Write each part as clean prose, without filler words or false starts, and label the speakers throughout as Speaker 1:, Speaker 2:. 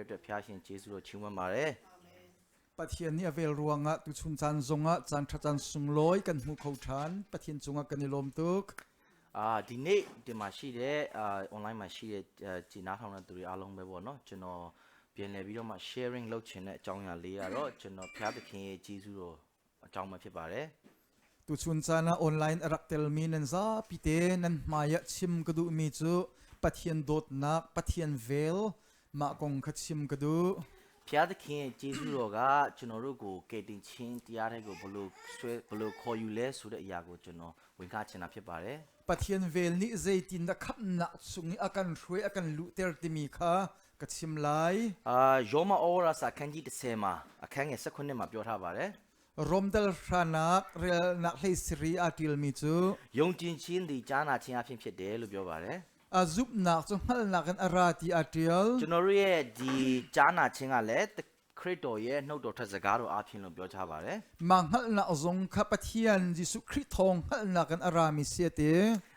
Speaker 1: အတွက်ဖျားရှင်ယေရှုတော်ချီးမွမ်းပါတယ်
Speaker 2: ปะเทียนนี่เวลรวงะตุชุนจันทรงะจันทจันสุงลอยกันหูเขาทานปะเทียนจงะกันนิลมตุก
Speaker 1: ဒီနေ့ဒီမှာရှိတဲ့အွန်လိုင်းမှာရှိတဲ့ဂျီနာထောင်တဲ့သူတွေအားလုံးပဲပေါ့နော်ကျွန်တော်ပြန်လည်ပြီးတော့မှ sharing လုပ်ချင်တဲ့အကြောင်းအရာလေးကတော့ကျွန်တော်ဖျားသခင်ရဲ့ယေရှုတော်အကြောင်းပဲဖြစ်ပါတယ်
Speaker 2: ตุชุนจานะออนไลน์รักเตลมีนันซาปิเตนันมายะชิมกดูมีจูปะเทียนโดดนักปะเทียนเวลมากงคัดชิมกดู
Speaker 1: ဖျားသခင်ရဲ့ယေရှုတော်ကကျွန်တော်တို့ကိုကယ်တင်ခြင်းတရားတွေကိုဘလို့ခေါ်ယူလဲဆိုတဲ့အရာကိုကျွန်တော်ဝင်ကားချင်တာဖြစ်ပါတယ်
Speaker 2: ปะเทียนเวลนี่เจตินนักขับนักสุงอาการช่วยอาการลุเตอร์ติมีค่ะกัดชิมไล
Speaker 1: ယောမဩဝါဒစာခန်းကြီး30မှာအခန်းငယ်19မှာပြောထားပါတယ်
Speaker 2: รมเดลชานักเรลนักเลสรีอาติลมิจู
Speaker 1: ယုံကြည်ခြင်းဒီကြားနာခြင်းအဖြစ်ဖြစ်တယ်လို့ပြောပါတယ်
Speaker 2: อาซุบนักจงฮัลนักกันอาราติอาติล
Speaker 1: ကျွန်တော်တို့ရဲ့ဒီကြားနာခြင်းကလည်းခရစ်တော်ရဲ့နှုတ်တော်ထက်စကားတော်အဖြစ်လို့ပြောထားပါတယ်
Speaker 2: มังฮัลนักจงขับปะเทียนยิสุคริสทองฮัลนักกันอารามิเสียเต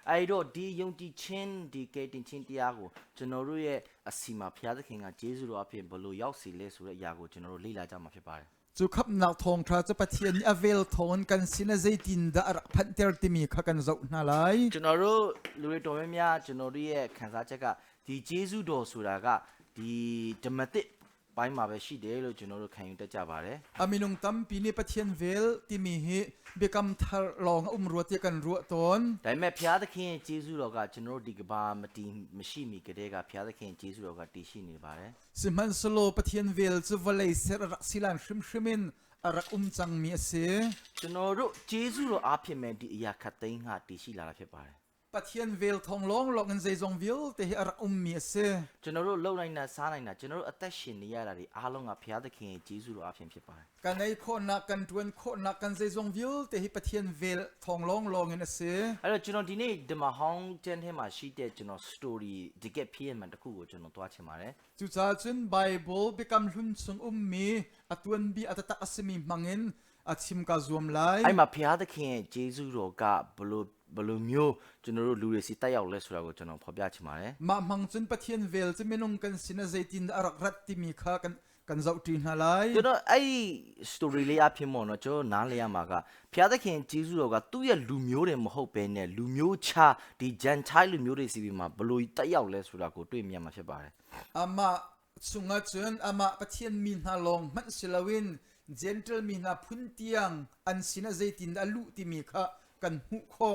Speaker 1: အဲ့တော့ဒီယုံကြည်ခြင်းဒီကယ်တင်ခြင်းတရားကိုကျွန်တော်တို့ရဲ့အစီမှာဘုရားသခင်ကယေရှုတော်အဖြစ်ဘယ်လိုရောက်စီလဲဆိုတဲ့အရာကိုကျွန်တော်တို့လေ့လာကြမှာဖြစ်ပါတယ်
Speaker 2: จุขับนักทองทราจะปะเทียนอเวลทองกันสินะเจตินดาพันเตอร์ติมีขกันจะน่าไล
Speaker 1: ကျွန်တော်တို့လူတွေတော်များများကျွန်တော်တို့ရဲ့ခံစားချက်ကဒီယေရှုတော်ဆိုတာကဒီဓမ္မသစ်ပိုင်းမှာပဲရှိတယ်လို့ကျွန်တော်တို့ခံယူတတ်ကြပါတယ်
Speaker 2: อามินุงตัมปีนี้ปะเทียนเวลติมีฮิเบกัมทาลองรัวเตียกันรัวตน
Speaker 1: ဒါပေမဲ့ဘုရားသခင်ယေရှုတော်ကကျွန်တော်တို့ဒီကဘာမတီးမရှိမီကတည်းကဘုရားသခင်ယေရှုတော်ကတည်ရှိနေပါတယ်
Speaker 2: สิมันสโลปะเทียนเวลจะวลัยเสรักสิลันชิมินรักจังมีเส
Speaker 1: ကျွန်တော်တို့ယေရှုတော်အဖြစ်မဲ့ဒီအရာခတ်သိမ်းကတည်ရှိလာတာဖြစ်ပါတယ်
Speaker 2: ปะเทียนเวลทองลองลองเงินใจจงวิลแต่รักมีเส
Speaker 1: ကျွန်တော်တို့လှုပ်နိုင်တာစားနိုင်တာကျွန်တော်တို့အသက်ရှင်နေရတာဒီအားလုံးကဘုရားသခင်ယေရှုတော်အဖြစ်ဖြစ်ပါတယ်
Speaker 2: กันไอ้คนนักกันทวนคนนักกันใจจงวิลแต่ปะเทียนเวลทองลองลองเงินเส
Speaker 1: အဲ့တော့ကျွန်တော်ဒီနေ့ဒီမှာဟောင်းကျန်းထဲမှာရှိတဲ့ကျွန်တော် story ဒီကက်ဖြစ်မှန်တစ်ခုကိုကျွန်တော်တွားချင်ပါတယ်
Speaker 2: จุจ้าจุนไบเบิลเบกัมลุนซุงมีอตวนบีอัตตะอสมีมังเงินအချင်းကဇုံလိုက်
Speaker 1: အဲ့မှာဘုရားသခင်ရဲ့ယေရှုတော်ကဘလို့မျိုးကျွန်တော်တို့လူတွေစီတက်ရောက်လဲဆိုတာကိုကျွန်တော်ဖော်ပြချင်ပါတယ်
Speaker 2: မမန်ကျွန်းပတိယန်ဝဲလ်ဇမနုံကန်စနဇေတင်အရတ်တီမီခါကန်ဇောက်တင်ဟာလိုက်
Speaker 1: ကျွန်တော်အဲ့ story လေးအဖြစ်ပေါ့နော်ကျွန်တော်နားလည်ရမှာကဘုရားသခင်ယေရှုတော်ကသူ့ရဲ့လူမျိုးတွေမဟုတ်ဘဲနဲ့လူမျိုးခြားဒီဂျန်ချိုင်းလူမျိုးတွေစီပြီးမှာဘလို့တက်ရောက်လဲဆိုတာကိုတွေ့မြင်မှာဖြစ်ပါတယ်
Speaker 2: အမဆုငါကျွန်းအမပတိယန်မီနာလောင်မန်ဆလဝင်းgentle mina phuntiang an sina zaitin alu timi kha kan hu kho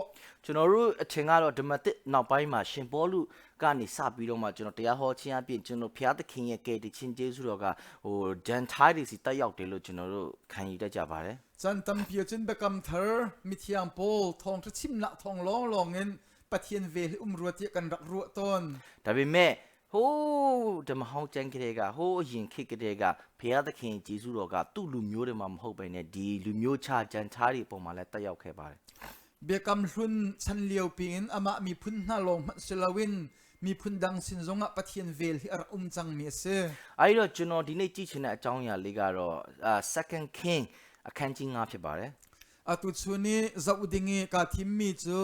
Speaker 1: ကျွန်တော်တို့အထင်ကတော့ဓမ္မသစ်နောက်ပိုင်းမှာရှင်ပေါလုကနေစပြီးတော့မှကျွန်တော်တရားဟောခြင်းအပြင်ကျွန်တော်ဘုရားသခင်ရဲ့ကယ်တင်ခြင်းကျေးဇူးတော်ကဟိုဂျန်ထိုင်းတွေစီတက်ရောက်တယ်လို့ကျွန်တော်တို့ခံယူတတ်ကြပါတယ်
Speaker 2: ဇန်တမ်ပြချင်းဘကမ်သာမိတီယမ်ပိုထုံချစ်နာထုံလောလောငင်ပတိယန်ဝေရဝတိကန်ရဝတွန်
Speaker 1: ဒါပေမဲ့ဟိုးဓမ္မဟောင်းကျမ်းကလေးကဟိုးအရင်ခေတ်ကလေးကဘုရားသခင်ယေရှုတော်ကသူ့လူမျိုးတွေမှာမဟုတ်ဘဲနဲ့ဒီလူမျိုးခြားဂျန်ထားတွေအပေါ်မှာလည်းတက်ရောက်ခဲ့ပါတယ်
Speaker 2: เบกัมลุนชันเลียวปินอามามีพุนนาลงมัสลาวินมีพุนดังสินจงะปะเทียนเวลที่อารัจังมีเส
Speaker 1: အဲ့တော့ကျွန်တော်ဒီနေ့ကြည့်ချင်တဲ့အကြောင်းအရာလေးကတော့ second king အခန်းကြီး9ဖြစ်ပါတယ်
Speaker 2: အတူချူနီဇာဥဒင်းငေကာသီမီချူ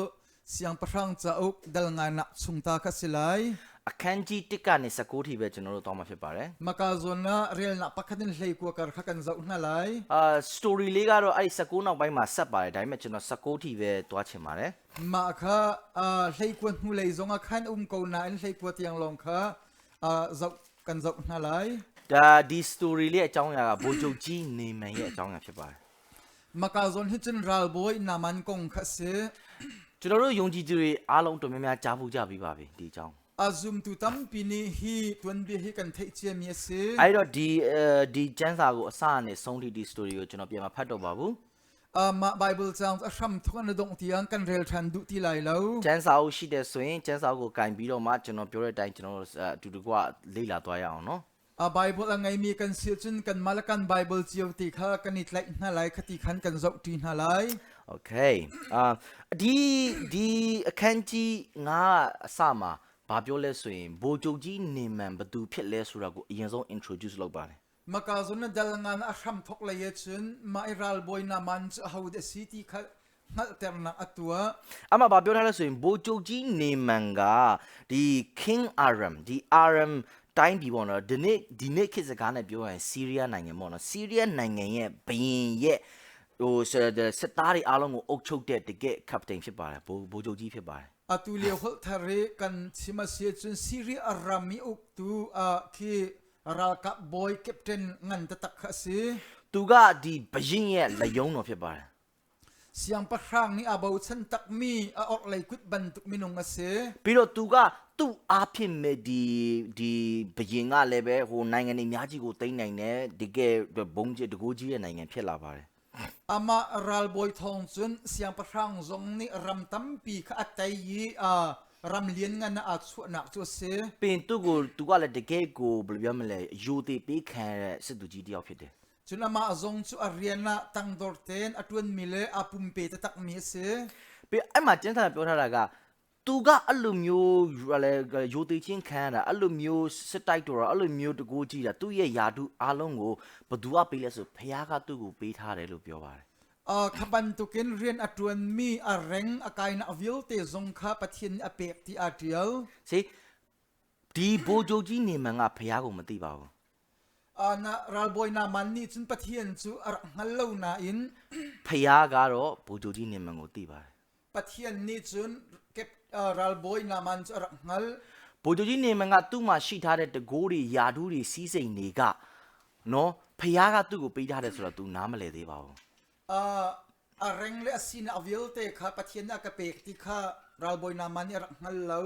Speaker 2: စီယံပရန့်ချာအုတ်ဒလငါနာဆုံတာခစလိုက်
Speaker 1: အခန်းကြီး1ကနေ19ထိပဲကျွန်တော်တို့တောင်းမှာဖြစ်ပါတယ်
Speaker 2: မကာဇွန်နာရီယယ်နာပကဒင်လှေကိုကာခကန်ဇောနာလိုက်
Speaker 1: story လေးကတော့အဲ့19နောက်ပိုင်းမှာဆက်ပါတယ်ဒါပေမဲ့ကျွန်တော်19ထိပဲတွားချင်ပါတယ်
Speaker 2: မခါလှေကွန်ဟူလေဇုံအခန်းကိုနာလှေကွတီယံလောင်ခါဇောကန်ဇောနာလိုက်
Speaker 1: ဒါဒီ story လေးအကြောင်းအရာကဘိုးချုပ်ကြီးနေမန်ရဲ့အကြောင်းအရာဖြစ်ပါတယ်
Speaker 2: မကာဇွန်ဟစ်ချန်ရာလ်ဘိုးနာမန်ကုံခဆေ
Speaker 1: ကျွန်တော်တို့ယုံကြည်သူတွေအားလုံးတော်များများကြားဖို့ကြပြီးပါပြီဒီအကြောင်း
Speaker 2: azum tu tam pini hi tun bi hi kan thei che mi se
Speaker 1: အဲ့တော့ဒီကျမ်းစာကိုအစနဲ့ဆုံးထိဒီ story ကိုကျွန်တော်ပြန်မဖတ်တော့ပါဘူး
Speaker 2: ma bible sounds asham thuan dong tiang kan rel than du ti lai lo
Speaker 1: ကျမ်းစာအုပ်ရှိတဲ့ဆိုရင်ကျမ်းစာကိုကင်ပြီးတော့မှကျွန်တော်ပြောတဲ့အတိုင်းကျွန်တော်အတူတကွလေ့လာသွားရအောင်နော်
Speaker 2: bible angai mi kan sil chun kan malakan bible chiu ti kha kan it lai na lai khati khan kan zau ti na lai
Speaker 1: okay ဒီအခန်းကြီးငါအစမှာဘာပြောလဲဆိုရင်ဘိုးချုပ်ကြီးနေမန်ဘသူဖြစ်လဲဆိုတာကိုအရင်ဆုံး introduce လုပ်ပါတယ်
Speaker 2: မကာဇွန်ဒလငန်asham thok la yechun ma iral boy na man how the city kha ngal terna atwa
Speaker 1: အမဘာပြောထားလဲဆိုရင်ဘိုးချုပ်ကြီးနေမန်ကဒီ king aram ဒီ aram တိုင်းပြည်ပေါ့နော်ဒီနေ့ခေတ်စကားနဲ့ပြောရင်ဆီးရီးယားနိုင်ငံပေါ့နော်ဆီးရီးယားနိုင်ငံရဲ့ဘရင်ရဲ့ဟိုစစ်သားတွေအားလုံးကိုအုပ်ချုပ်တဲ့တကယ် captain ဖြစ်ပါတယ်ဗိုလ်ချုပ်ကြီးဖြစ်ပါတယ်
Speaker 2: atulia hol thare kan simasia chun siri arami uktu ki ralka boy captain ngan ta tak khasi
Speaker 1: သူကဒီဘရင်ရဲ့လက်ယုံတော်ဖြစ်ပါတယ်
Speaker 2: siang pahrang ni abau chan tak mi a ok lai kut ban tuk minung ase
Speaker 1: ပြီးတော့သူကသူ့အားဖြင့်မဲ့ဒီဘရင်ကလည်းပဲဟိုနိုင်ငံတွေအများကြီးကိုတိမ့်နိုင်တယ်တကယ်ဘုံကြီးတကူကြီးရဲ့နိုင်ငံဖြစ်လာပါတယ်
Speaker 2: ama ral boy thong chun siang pahrang zong ni ram tam pi kha atai yi ram lien nga na at chu nak chu se
Speaker 1: ပင်သူကလည်းတကယ်ကိုဘယ်လိုပြောမလဲယူသေးပေးခံရတဲ့စစ်သူကြီးတယောက်ဖြစ်တယ်
Speaker 2: chun ama azong chu ariana tang dorten atun mile apum pe ta tak mi se
Speaker 1: ပြီးအဲ့မှာကျန်းစာပြောထားတာကသူကအဲ့လိုမျိုးယူသေးချင်းခံရတာအဲ့လိုမျိုးစစ်တိုက်တော်အဲ့လိုမျိုးတကူကြီးတာသူ့ရဲ့ယာတုအားလုံးကိုဘသူကပေးလဲဆိုဖခင်ကသူ့ကိုပေးထားတယ်လို့ပြောပါတယ်
Speaker 2: khaban tukin rian atun mi areng akai na avil te zong kha pathin apek ti atial
Speaker 1: စီဒီဘိုးချုပ်ကြီးနေမန်ကဖခင်ကိုမသိပါဘူး
Speaker 2: na ral boy na man ni chun pathian chu ngallo na in
Speaker 1: ဖခင်ကတော့ဘိုးချုပ်ကြီးနေမန်ကိုသိပါတယ်
Speaker 2: pathian ni chun kep ral boy na man chu ngal
Speaker 1: ဘိုးချုပ်ကြီးနေမန်ကသူ့မှာရှိထားတဲ့တကိုးတွေယာတုတွေစီးစိမ်တွေကနော်ဖခင်ကသူ့ကိုပေးထားတယ်ဆိုတော့ तू နားမလဲသေးပါဘူး
Speaker 2: areng le asin avil te kha pathian na ka pek ti kha ral boy na man ni ngal lo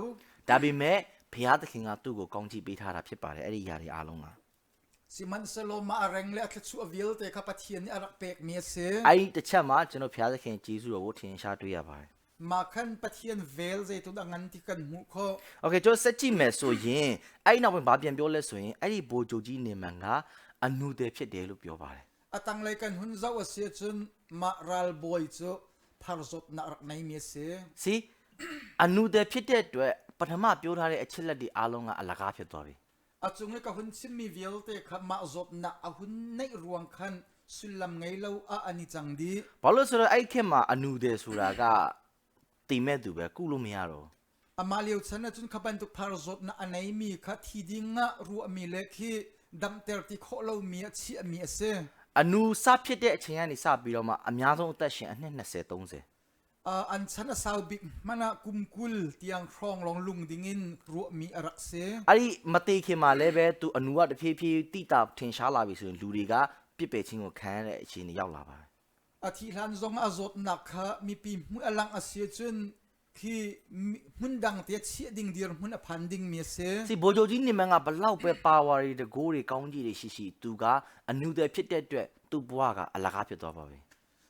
Speaker 1: ဒါပေမဲ့ဖခင်သခင်ကသူ့ကိုကောင်းချီးပေးထားတာဖြစ်ပါတယ်အဲ့ဒီຢာတွေအားလုံးက
Speaker 2: siman saloma areng le atchu avil te kha pathian ni arak pek mi se
Speaker 1: အဲ့ဒီတစ်ချက်မှာကျွန်တော်ဖခင်သခင်ဂျေဇုတော်ကိုထင်ရှားတွေ့ရပါတယ်
Speaker 2: makhan pathian vel ze tu dangan ti kan mu kho
Speaker 1: โอเคကျွန်တော်စက်ကြည့်မယ်ဆိုရင်အဲ့ဒီနောက်ပိုင်းဘာပြန်ပြောလဲဆိုရင်အဲ့ဒီဘိုးချုပ်ကြီးနေမန်ကအနုတယ်ဖြစ်တယ်လို့ပြောပါတယ်
Speaker 2: atang lai kan hun zaw ase chun ma ral boy chu pharzot na rak nai mi se
Speaker 1: စီအနုတယ်ဖြစ်တဲ့အတွက်ပထမပြောထားတဲ့အချက်လက်တွေအားလုံးကအလကားဖြစ်သွားပြီ
Speaker 2: achung le ka hun sim mi vel te kha ma zot na ahun nei ruang khan sulam ngai lo a ani chang di
Speaker 1: ဘာလို့ဆိုတော့အဲ့ခေတ်မှာအနုတယ်ဆိုတာကတိမဲ့သူပဲကုလို့မရတော့
Speaker 2: amaliu chana chun khaban tu pharzot na anai mi kha thidinga ru ami le khi dam ter ti kho lo mi a chi ami ase
Speaker 1: အနုစဖြစ်တဲ့အချိန်ကနေစပြီးတော့မှအများဆုံးအသက်ရှင်အနှစ်20 30
Speaker 2: an chana saw big mana kumkul tiang rong long lung dingin ru mi arak se
Speaker 1: အဲ့ဒီမတိခင်မှာလည်းပဲသူအနုကတဖြည်းဖြည်းတိတာထင်ရှားလာပြီဆိုရင်လူတွေကပြစ်ပယ်ခြင်းကိုခံရတဲ့အခြေအနေရောက်လာပါတယ်
Speaker 2: athi lan zong azot nakha mi pi mu alang asia chun khi mun dang te chi ding dir mun a phanding mi se
Speaker 1: စီဘိုဂျိုကြီးနေမန်ကဘလောက်ပဲပါဝါတွေတကိုးတွေကောင်းကြီးတွေရှိသူကအနုတယ်ဖြစ်တဲ့အတွက်သူ့ဘဝကအလကားဖြစ်သွားပါပြီ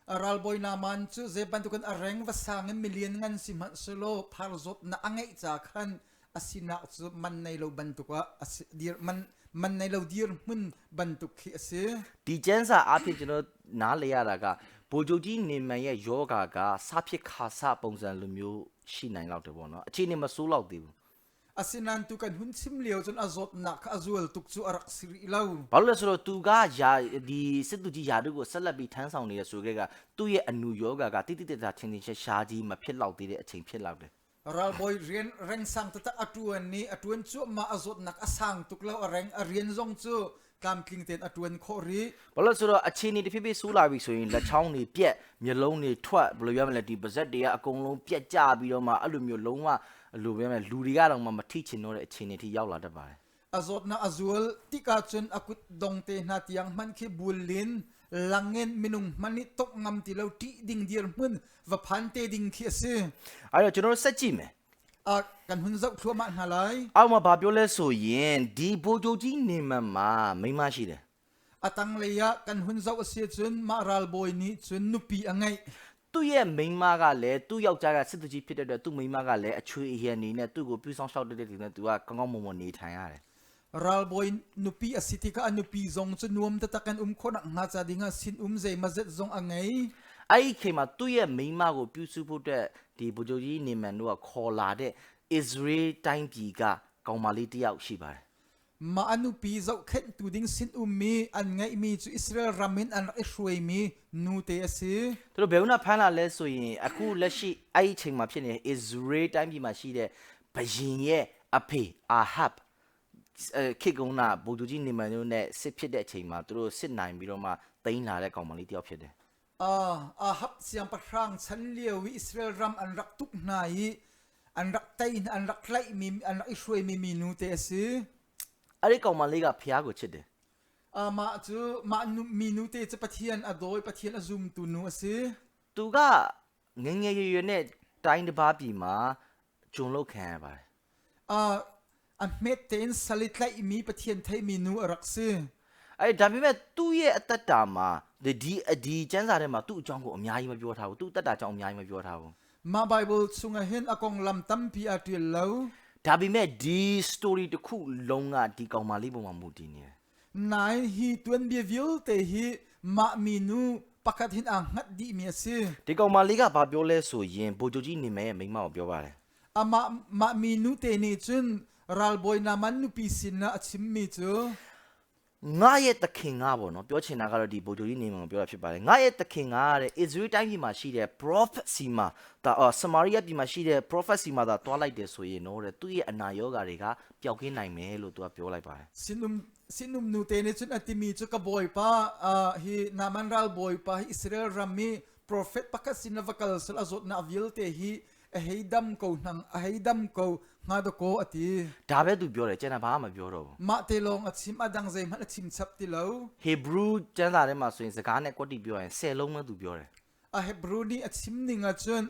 Speaker 2: aral boy na man chu ze ban tu kan areng va sang million ngan si man solo pharzot na angai cha khan asina chu man nei lo ban tu ka dir man nei lo dir mun ban tu khi ase
Speaker 1: ဒီကျန်းစာအဖြစ်ကျွန်တော်နားလေရတာကဘိုဂျိုကြီးနေမန်ရဲ့ယောဂါကစဖြစ်ခါစပုံစံလိုမျိုးရှိနိုင်လောက်တယ်ပေါ့နော်အခြေအနေမဆိုးလောက်သေးဘူး
Speaker 2: asinan tu kan hun sim leo chun azot na kha azul tuk chu arak siri lo
Speaker 1: ဘာလို့လဲဆိုတော့သူကယာဒီစစ်သူကြီးယာတို့ကိုဆက်လက်ပြီးထမ်းဆောင်နေရဆိုခဲ့ကသူ့ရဲ့အနုယောဂါကတိတိတတ်တာချင်းချင်းရှားကြီးမဖြစ်လောက်သေးတဲ့အချိန်ဖြစ်လောက်တယ်
Speaker 2: ral boy rian reng sang ta atuan ni atuan chu ma azot nak asang tuk lo areng arian zong chu kam king ten atuan khori
Speaker 1: ဘာလို့ဆိုတော့အခြေအနေတစ်ဖြည်းဖြည်းဆိုးလာပြီဆိုရင်လက်ချောင်းတွေပြက်မျက်လုံးတွေထွက်ဘယ်လိုပြောမလဲဒီပါဇက်တွေကအကုန်လုံးပြက်ကျပြီးတော့မှအဲ့လိုမျိုးလုံးဝလိုပြောမလဲလူတွေကတော့မှမထိချင်တော့တဲ့အခြေအနေထိရောက်လာတတ်ပါတယ်
Speaker 2: azot na azul tika chun akut dong te na tiang man khi bulin langen minung mani tok ngam ti lo ti ding dir mun va phan te ding khi ase
Speaker 1: အဲ့တော့ကျွန်တော်တို့စက်ကြည့်မယ်
Speaker 2: kan hun zau thua ma halai
Speaker 1: အောက်မှာဘာပြောလဲဆိုရင်ဒီဘိုဂျိုကြီးနေမှာမိန်းမရှိတယ်
Speaker 2: atang leya kan hun zau ase chun ma ral boy ni chun nupi angai
Speaker 1: သူ့ရဲ့မိန်းမကလည်းသူ့ယောက်ျားကစစ်သူကြီးဖြစ်တဲ့အတွက်သူ့မိန်းမကလည်းအချွေအရန်နေနဲ့သူ့ကိုပြူဆောင်ရှောက်တဲ့တဲ့သူကကောင်းကောင်းမွန်မွန်နေထိုင်ရတယ်
Speaker 2: ral boy nupi asiti ka nupi zong chu nuam ta takan khona nga cha dinga sin ze mazet zong angai
Speaker 1: အဲ့ဒီချိန်မှာသူ့ရဲ့မိန်းမကိုပြူစုဖို့အတွက်ဒီဘိုဂျိုကြီးနေမန်တို့ကခေါ်လာတဲ့ Israel တိုင်းပြည်ကကောင်မလေးတစ်ယောက်ရှိပါတယ်
Speaker 2: ma anupi zau khet tu ding sin mi an ngai mi chu israel ramin an ishwei mi nu te ase
Speaker 1: သူတို့ဘယ်ဦးနာဖမ်းလာလဲဆိုရင်အခုလက်ရှိအဲ့ဒီချိန်မှာဖြစ်နေတဲ့ Israel တိုင်းပြည်မှာရှိတဲ့ဘရင်ရဲ့အဖေအာဟပ် ခေတ်ကုန်းကဗိုလ်ချုပ်ကြီးနေမန်တို့နဲ့စစ်ဖြစ်တဲ့အချိန်မှာသူတို့စစ်နိုင်ပြီးတော့မှတိန်းလာတဲ့ကောင်မလေးတယောက်ဖြစ်တယ်
Speaker 2: hap siang parang chan liawi Israel ram an rak tuk nai an rak tain an rak klai mi an rak ishroi mi minu te si
Speaker 1: အဲ့ဒီကောင်မလေးကဖျားကိုချစ်တယ်
Speaker 2: ma chu ma nu minu te cha pathian adoi pathian azum tu nu si
Speaker 1: သူကငယ်ငယ်ရွယ်ရွယ်နဲ့တိုင်းတစ်ပါးပြည်မှာဂျုံလောက်ခံရပါတယ်
Speaker 2: an met ten salit lai mi pathian thai minu arak si
Speaker 1: အဲ့ဒါပေမဲ့သူ့ရဲ့အသက်တာမှာဒီကျမ်းစာထဲမှာသူ့အကြောင်းကိုအများကြီးမပြောထားဘူးသူ့အသက်တာအကြောင်းအများကြီးမပြောထားဘူး
Speaker 2: ma bible chunga hen akong lam tam pi atil lo
Speaker 1: ဒါပေမဲ့ဒီ story တစ်ခုလုံးကဒီကောင်မလေးပုံမှာမူတည်နေတယ်
Speaker 2: nai hi tuen bi vil te hi ma minu pakat hin ang ngat di mi si
Speaker 1: ဒီကောင်မလေးကဘာပြောလဲဆိုရင်ဗိုလ်ချုပ်ကြီးနေမဲရဲ့မိန်းမကိုပြောပါတယ်
Speaker 2: ma minu te ni chun ral boy na man nu pi sin na achim mi chu
Speaker 1: ငါရဲ့တခင်ကပေါ့နော်ပြောချင်တာကတော့ဒီဗိုလ်ချုပ်ကြီးနေမဲကိုပြောတာဖြစ်ပါတယ်ငါရဲ့တခင်ကတဲ့ Israel တိုင်းပြည်မှာရှိတဲ့ prophet စီမှာဒါSamaria ပြည်မှာရှိတဲ့ prophet စီမှာဒါတွားလိုက်တယ်ဆိုရင်တော့တဲ့သူ့ရဲ့အနာရောဂါတွေကပျောက်ကင်းနိုင်မယ်လို့သူကပြောလိုက်ပါတယ်
Speaker 2: sinum nu te ni chun atimi chu ka boy pa hi naman ral boy pa hi Israel rami prophet pakat sin na vakal sal azot na avil te hi heidam ko nang heidam ko nga do ko ati
Speaker 1: ဒါပဲသူပြောတယ်ကျန်တာဘာမှမပြောတော့ဘူး
Speaker 2: ma te long achim adang zai man achim chap ti lo
Speaker 1: Hebrew ကျမ်းစာထဲမှာဆိုရင်စကားနဲ့ကွက်တိပြောရင်10လုံးပဲသူပြောတယ်
Speaker 2: hebrew ni achim ninga chun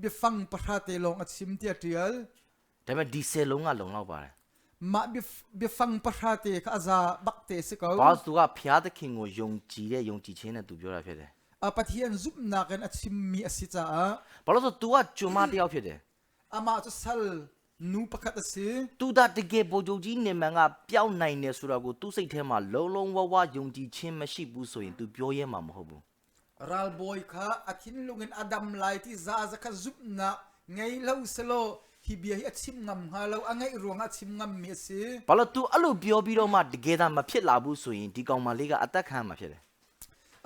Speaker 2: bi fang pakha te long achim ti atial
Speaker 1: ဒါပေမဲ့ဒီ10လုံးကလုံလောက်ပါတယ်
Speaker 2: ma bi fang pakha te ka aza bak te se ko
Speaker 1: ဘာသူကဖျားသခင်ကိုယုံကြည်တဲ့ယုံကြည်ခြင်းနဲ့သူပြောတာဖြစ်တယ်
Speaker 2: pathian zup na kan achim mi asita
Speaker 1: ဘာလို့ဆို तू ကကျွမ်းမတယောက်ဖြစ်တယ်
Speaker 2: ama chu sal nu pakat ase
Speaker 1: तू ဒါတကယ်ဗိုလ်ချုပ်ကြီးနေမန်ကပျောက်နိုင်တယ်ဆိုတာကိုသူ့စိတ်ထဲမှာလုံးလုံးဝဝယုံကြည်ခြင်းမရှိဘူးဆိုရင် तू ပြောရဲမှာမဟုတ်ဘူး
Speaker 2: ral boy kha athin lungin adam lai ti za za kha zup na ngai lo selo hi bia hi achim ngam ha lo angai ruang achim ngam mi ase
Speaker 1: ဘာလို့ तू အဲ့လိုပြောပြီးတော့မှတကယ်သာမဖြစ်လာဘူးဆိုရင်ဒီကောင်မလေးကအသက်ခံမှာဖြစ်တယ်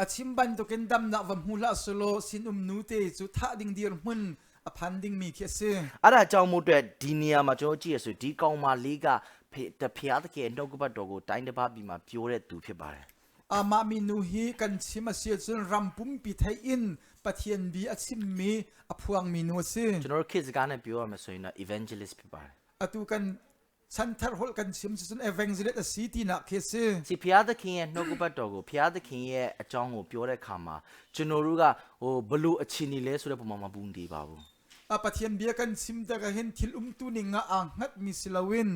Speaker 2: achim ban to ken dam na vam hula solo sinum nu te chu tha ding dir mun aphan ding mi khe se
Speaker 1: အဲ့ဒါကြောင့်မို့အတွက်ဒီနေရာမှာကျွန်တော်ကြည့်ရဆိုဒီကောင်မလေးကဖျားသခင်နှုတ်ကပတ်တော်ကိုတိုင်းတစ်ပါးပြီးမှပြောတဲ့သူဖြစ်ပါတယ်
Speaker 2: ama mi nu hi kan chima se chun rampum pi thai in pathian bi achim mi aphuang mi nu se
Speaker 1: ကျွန်တော်တို့ခေတ်စကားနဲ့ပြောရမယ်ဆိုရင်တော့ evangelist ဖြစ်ပါတယ်
Speaker 2: atu kan santhar hol kan chim chun evangelist asiti na khe se
Speaker 1: စီဖျားသခင်ရဲ့နှုတ်ကပတ်တော်ကိုဖျားသခင်ရဲ့အကြောင်းကိုပြောတဲ့အခါမှာကျွန်တော်တို့ကဘလို့အခြေအနေလဲဆိုတဲ့ပုံမှာမပူနေပါဘူး
Speaker 2: pathian bia kan chim ta ka hen thil tu ni nga ang ngat mi silawin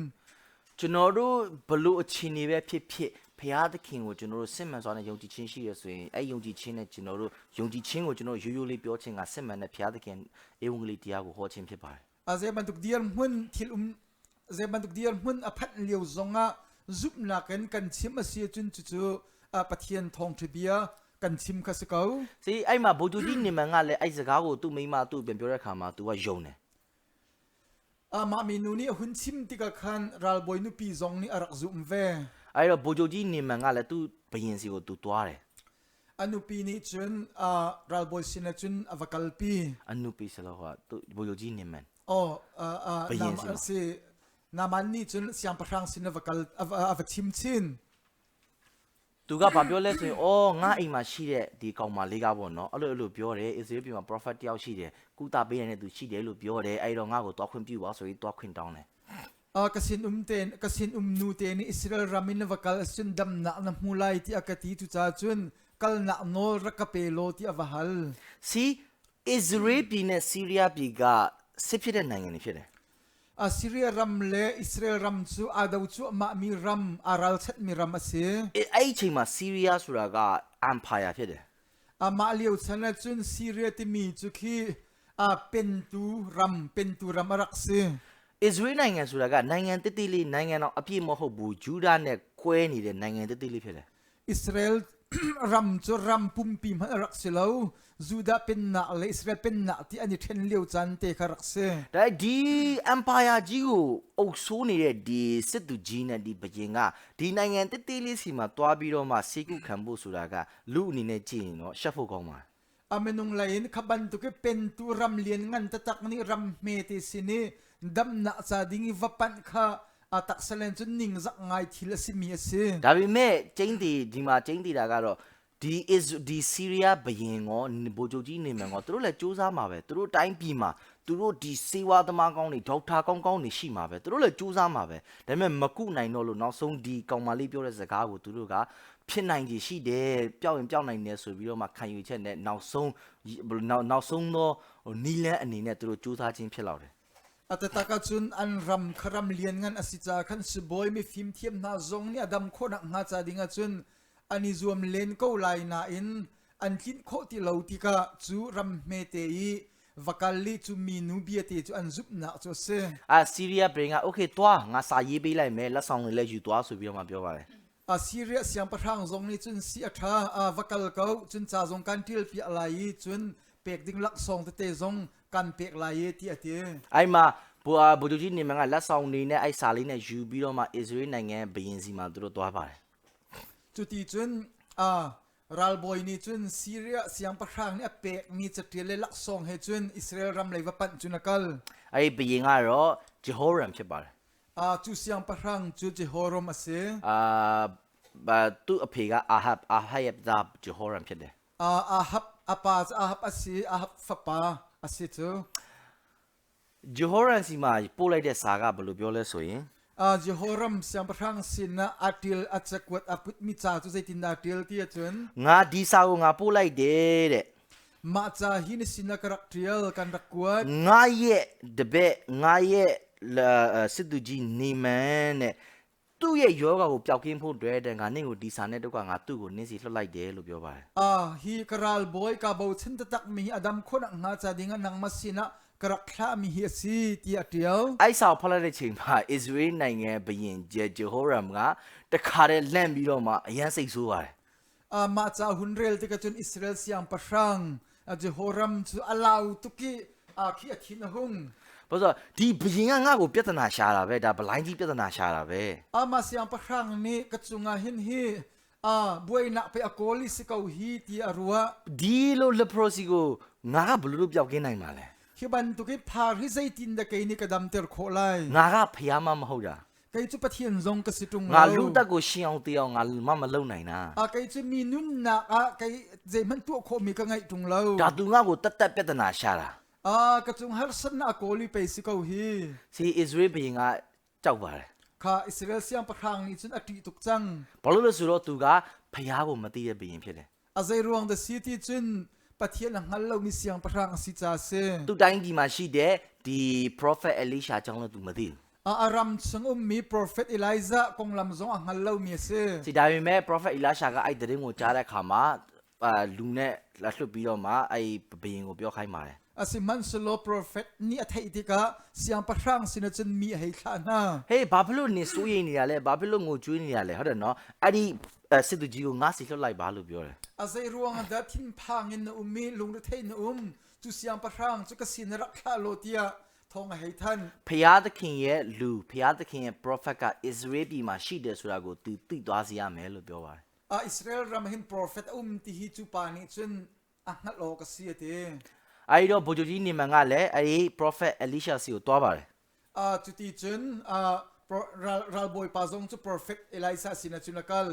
Speaker 1: ကျွန်တော်တို့ဘလို့အခြေအနေပဲဖြစ်ဖြစ်ဖျားသခင်ကိုကျွန်တော်တို့စစ်မှန်စွာနဲ့ယုံကြည်ခြင်းရှိရဆိုရင်အဲ့ယုံကြည်ခြင်းနဲ့ကျွန်တော်တို့ယုံကြည်ခြင်းကိုကျွန်တော်ရိုးရိုးလေးပြောခြင်းကစစ်မှန်တဲ့ဖျားသခင်ဧဝံဂေလိတရားကိုဟောခြင်းဖြစ်ပါတယ်
Speaker 2: aze bantuk diar mun thil ze bantuk diar mun aphat liu zonga zup na kan chim asia chun chu chu pathian thong thibia kan chim kha se kau
Speaker 1: စီအဲ့မှာဗိုလ်ချုပ်ကြီးနေမန်ကလည်းအဲ့စကားကိုသူ့မိန်းမသူ့ပြန်ပြောတဲ့အခါမှာ तू ကယုံတယ်
Speaker 2: ma mi nu ni hun chim tika khan ral boy nu pi zong ni arak zum ve
Speaker 1: အဲ့တော့ဗိုလ်ချုပ်ကြီးနေမန်ကလည်းသူ့ဘယင်စီကို तू တွားတယ်
Speaker 2: anu pi ni chun ral boy sin chun avakal pi
Speaker 1: အနုပိစလောဟာသူဗိုလ်ချုပ်ကြီးနေမန်
Speaker 2: oh
Speaker 1: Bayin
Speaker 2: nam
Speaker 1: sila.
Speaker 2: se naman ni chun siang parang sin avakal avachim chin
Speaker 1: သူကဘာပြောလဲဆိုရင်အော်ငါအိမ်မှာရှိတဲ့ဒီကောင်မလေးကပေါ့နော်အဲ့လိုပြောတယ် Israel ပြည်မှာ prophet တယောက်ရှိတယ်ကုသပေးနေတဲ့သူရှိတယ်လို့ပြောတယ်အဲ့တော့ငါ့ကိုတွားခွင့်ပြုပါဆိုပြီးတွားခွင့်တောင်းတယ်
Speaker 2: kasin nu te ni Israel ramin avakal sun dam na mulai ti akati tu cha chun kal na no rakapelo ti avahal
Speaker 1: See Israel ပြည်နဲ့ Syria ပြည်ကစစ်ဖြစ်တဲ့နိုင်ငံတွေဖြစ်တယ်
Speaker 2: Syria ram le Israel ram chu adaw chu ma mi ram aral chat mi ram ase
Speaker 1: အဲ့ဒီအချိန်မှာ Syria ဆိုတာက empire ဖြစ်တယ်
Speaker 2: ma liu chana chun Syria ti mi chu khi pentu ram arak se
Speaker 1: Israel နိုင်ငံဆိုတာကနိုင်ငံတစ်တိလေးနိုင်ငံတော့အပြည့်မဟုတ်ဘူးဂျူဒာနဲ့ကွဲနေတဲ့နိုင်ငံတစ်တိလေးဖြစ်တယ်
Speaker 2: Israel ram chu ram pum pi ma arak se lo Juda pen na le Israel pen na ti ani then liu chan te kharak se
Speaker 1: ဒါဒီ empire ကြီးကိုအုပ်ဆိုးနေတဲ့ဒီစစ်သူကြီးနဲ့ဒီဘရင်ကဒီနိုင်ငံတစ်တိလေးစီမှာတွားပြီးတော့မှစေကုခံဖို့ဆိုတာကလူအနေနဲ့ကြည့်ရင်တော့ရှက်ဖို့ကောင်းပါ
Speaker 2: amenung lain khaban tu ke pentu ram lian ngan tatak ni ram me te sini dam na sa dingi vapan kha ตักเสลนจุนนิ่งจักไงทีละสิมีเส
Speaker 1: ဒါပေမဲ့ကျင်းတီဒီမှာကျင်းတီတာကတော့ဒီဆီးရီးယားဘရင်ကောဗိုလ်ချုပ်ကြီးနေမယ်ကောသူတို့လည်းစူးစမ်းမှာပဲသူတို့တိုင်းပြည်မှာသူတို့ဒီစေဝါသမားကောင်းတွေဒေါက်တာကောင်းတွေရှိမှာပဲသူတို့လည်းစူးစမ်းမှာပဲဒါပေမဲ့မကုနိုင်တော့လို့နောက်ဆုံးဒီကောင်မလေးပြောတဲ့စကားကိုသူတို့ကဖြစ်နိုင်ကြီးရှိတယ်ပျောက်ရင်ပျောက်နိုင်တယ်ဆိုပြီးတော့မှခံယူချက်နဲ့နောက်ဆုံးတော့နီလန်းအနေနဲ့သူတို့စူးစမ်းခြင်းဖြစ်လောက်တယ်
Speaker 2: at taka chun an ram kharam lian ngan asicha khan siboi mi phim thiam na zong ni adam khona nga cha dinga chun ani zuam len ko lai na in an kin kho ti lo ti ka chu ram me te i vakali chu mi nu bia te chu an zup na chu se
Speaker 1: ဆီးရီးယားဘရင်ကโอเคသွားငါစာရေးပေးလိုက်မယ်လက်ဆောင်တွေလည်းယူသွားဆိုပြီးတော့မှပြောပါတယ်
Speaker 2: Syria siam parang zong ni chun si atha vakal kau chun cha zong kan til pi lai chun pek ding lak song te zong kan pek lai ti ati
Speaker 1: အဲ့မှာဗိုလ်ချုပ်ကြီးနေမန်ကလက်ဆောင်နေနဲ့အဲ့စာလေးနဲ့ယူပြီးတော့မှအစ္စရေးနိုင်ငံဘရင်စီမှာသူတို့သွားပါတယ်
Speaker 2: chu ti chun ral boy ni chun Syria siam parang ni pek ni chatil le lak song he chun Israel ram lai wa pan chun akal
Speaker 1: အဲ့ဒီဘရင်ကတော့ဂျေဟောရမ်ဖြစ်ပါတယ်
Speaker 2: chu siam parang chu Jehoram ase
Speaker 1: သူ့အဖေကအာဟပ်ဒါဂျေဟောရမ်ဖြစ်တယ်
Speaker 2: ahab ase ahab fapa ase chu
Speaker 1: ဂျေဟောရမ်စီမှာပို့လိုက်တဲ့စာကဘယ်လိုပြောလဲဆိုရင်
Speaker 2: Jehoram siam parang sina atil atsakwat aput mi cha chu zaitin atil ti chun
Speaker 1: ငါဒီစာကိုငါပို့လိုက်တယ်တဲ့
Speaker 2: ma cha hin sina karaktrial kan rakwat
Speaker 1: ငါရဲ့တပည့်ငါရဲ့စစ်သူကြီးနေမန်တဲ့သူ့ရဲ့ယောဂါကိုပျောက်ကင်းဖို့အတွက်တဲ့ငါနင့်ကိုဒီစာနဲ့တော့ကငါသူ့ကိုနင်းစီလွှတ်လိုက်တယ်လို့ပြောပါတယ်
Speaker 2: hi karal boy ka bo chen tak mi adam khona nga cha dinga nang masina karakla mi hi si ti atial
Speaker 1: အဲ့စာဖတ်လိုက်တဲ့ချိန်မှာအစ္စရေးနိုင်ငံဘရင်ဂျေဟောရမ်ကတခါတည်းလန့်ပြီးတော့မှအရန်စိတ်ဆိုးပါတယ်
Speaker 2: ma cha hunrel te ka chun Israel siam parang Jehoram chu alau tuki khi athin hung
Speaker 1: ဘာလို့ဒီဘရင်ကငါ့ကိုပြဿနာရှာတာပဲဒါဘလိုင်းကြီးပြဿနာရှာတာပဲ
Speaker 2: ma siam parang ni kachunga hin hi buai na pe akoli si kau hi ti arua
Speaker 1: ဒီလို leprosy ကိုငါကဘယ်လိုပျောက်ကင်းနိုင်မှာလဲ
Speaker 2: hiban tuki phar hi zaitin da kai ni kadam ter kholai
Speaker 1: ငါကဖျားမမဟုတ်တာ
Speaker 2: kai chu pathian zong ka situng
Speaker 1: ငါလူတက်ကိုရှင်းအောင်တေးအောင်ငါမလုံနိုင်တာ
Speaker 2: kai chu mi nun na kai zeman tu kho mi ka ngai tung lo
Speaker 1: ဒါသူငါ့ကိုတက်ပြဿနာရှာတာ
Speaker 2: ka chung har san na akoli pe si kau hi
Speaker 1: စီအစ္စရေးဘရင်ကကြောက်ပါတယ်
Speaker 2: kha Israel siam parang ni chun ati tuk chang
Speaker 1: ဘာလို့လဲဆိုတော့သူကဖျားကိုမသိတဲ့ဘရင်ဖြစ်တယ်
Speaker 2: azai ruang the city chun pathian ngal lo mi siam parang si cha se
Speaker 1: သူတိုင်းဒီမှာရှိတဲ့ဒီ prophet Elisha အကြောင်းလည်းသူမသိဘူး
Speaker 2: aram chung mi prophet Elijah kong lam zong ngal lo mi se
Speaker 1: စီဒါပေမဲ့ prophet Elisha ကအဲ့တဲ့ကိုကြားတဲ့အခါမှာလူနဲ့လက်လွတ်ပြီးတော့မှအဲ့ဘရင်ကိုပြောခိုင်းပါတယ်
Speaker 2: asiman solo prophet ni athai tika siam parang sina chun mi hei thla na
Speaker 1: ဟေးဘာဖြစ်လို့နေစိုးရိမ်နေရလဲဘာဖြစ်လို့ငိုကြွေးနေရလဲဟုတ်တယ်နော်အဲ့ဒီစစ်သူကြီးကိုငါစီလွှတ်လိုက်ပါလို့ပြောတယ်
Speaker 2: azai ruang da thin phangin na ummi lung thei na chu siam parang chu ka sin rak thla lo tia thong hei than
Speaker 1: ဖျားသခင်ရဲ့လူဖျားသခင်ရဲ့ prophet က Israel ပြည်မှာရှိတယ်ဆိုတာကိုသူသိသွားစေရမယ်လို့ပြောပါတယ်
Speaker 2: Israel ramahin prophet ti hi chu pani chun ngal lo ka si ate
Speaker 1: အဲ့တော့ဗိုလ်ချုပ်ကြီးနေမန်ကလည်းအဲ့ဒီ prophet Elisha စီကိုတွားပါတယ်
Speaker 2: chu ti chun ral boy pa zong chu prophet Elijah sina chunakal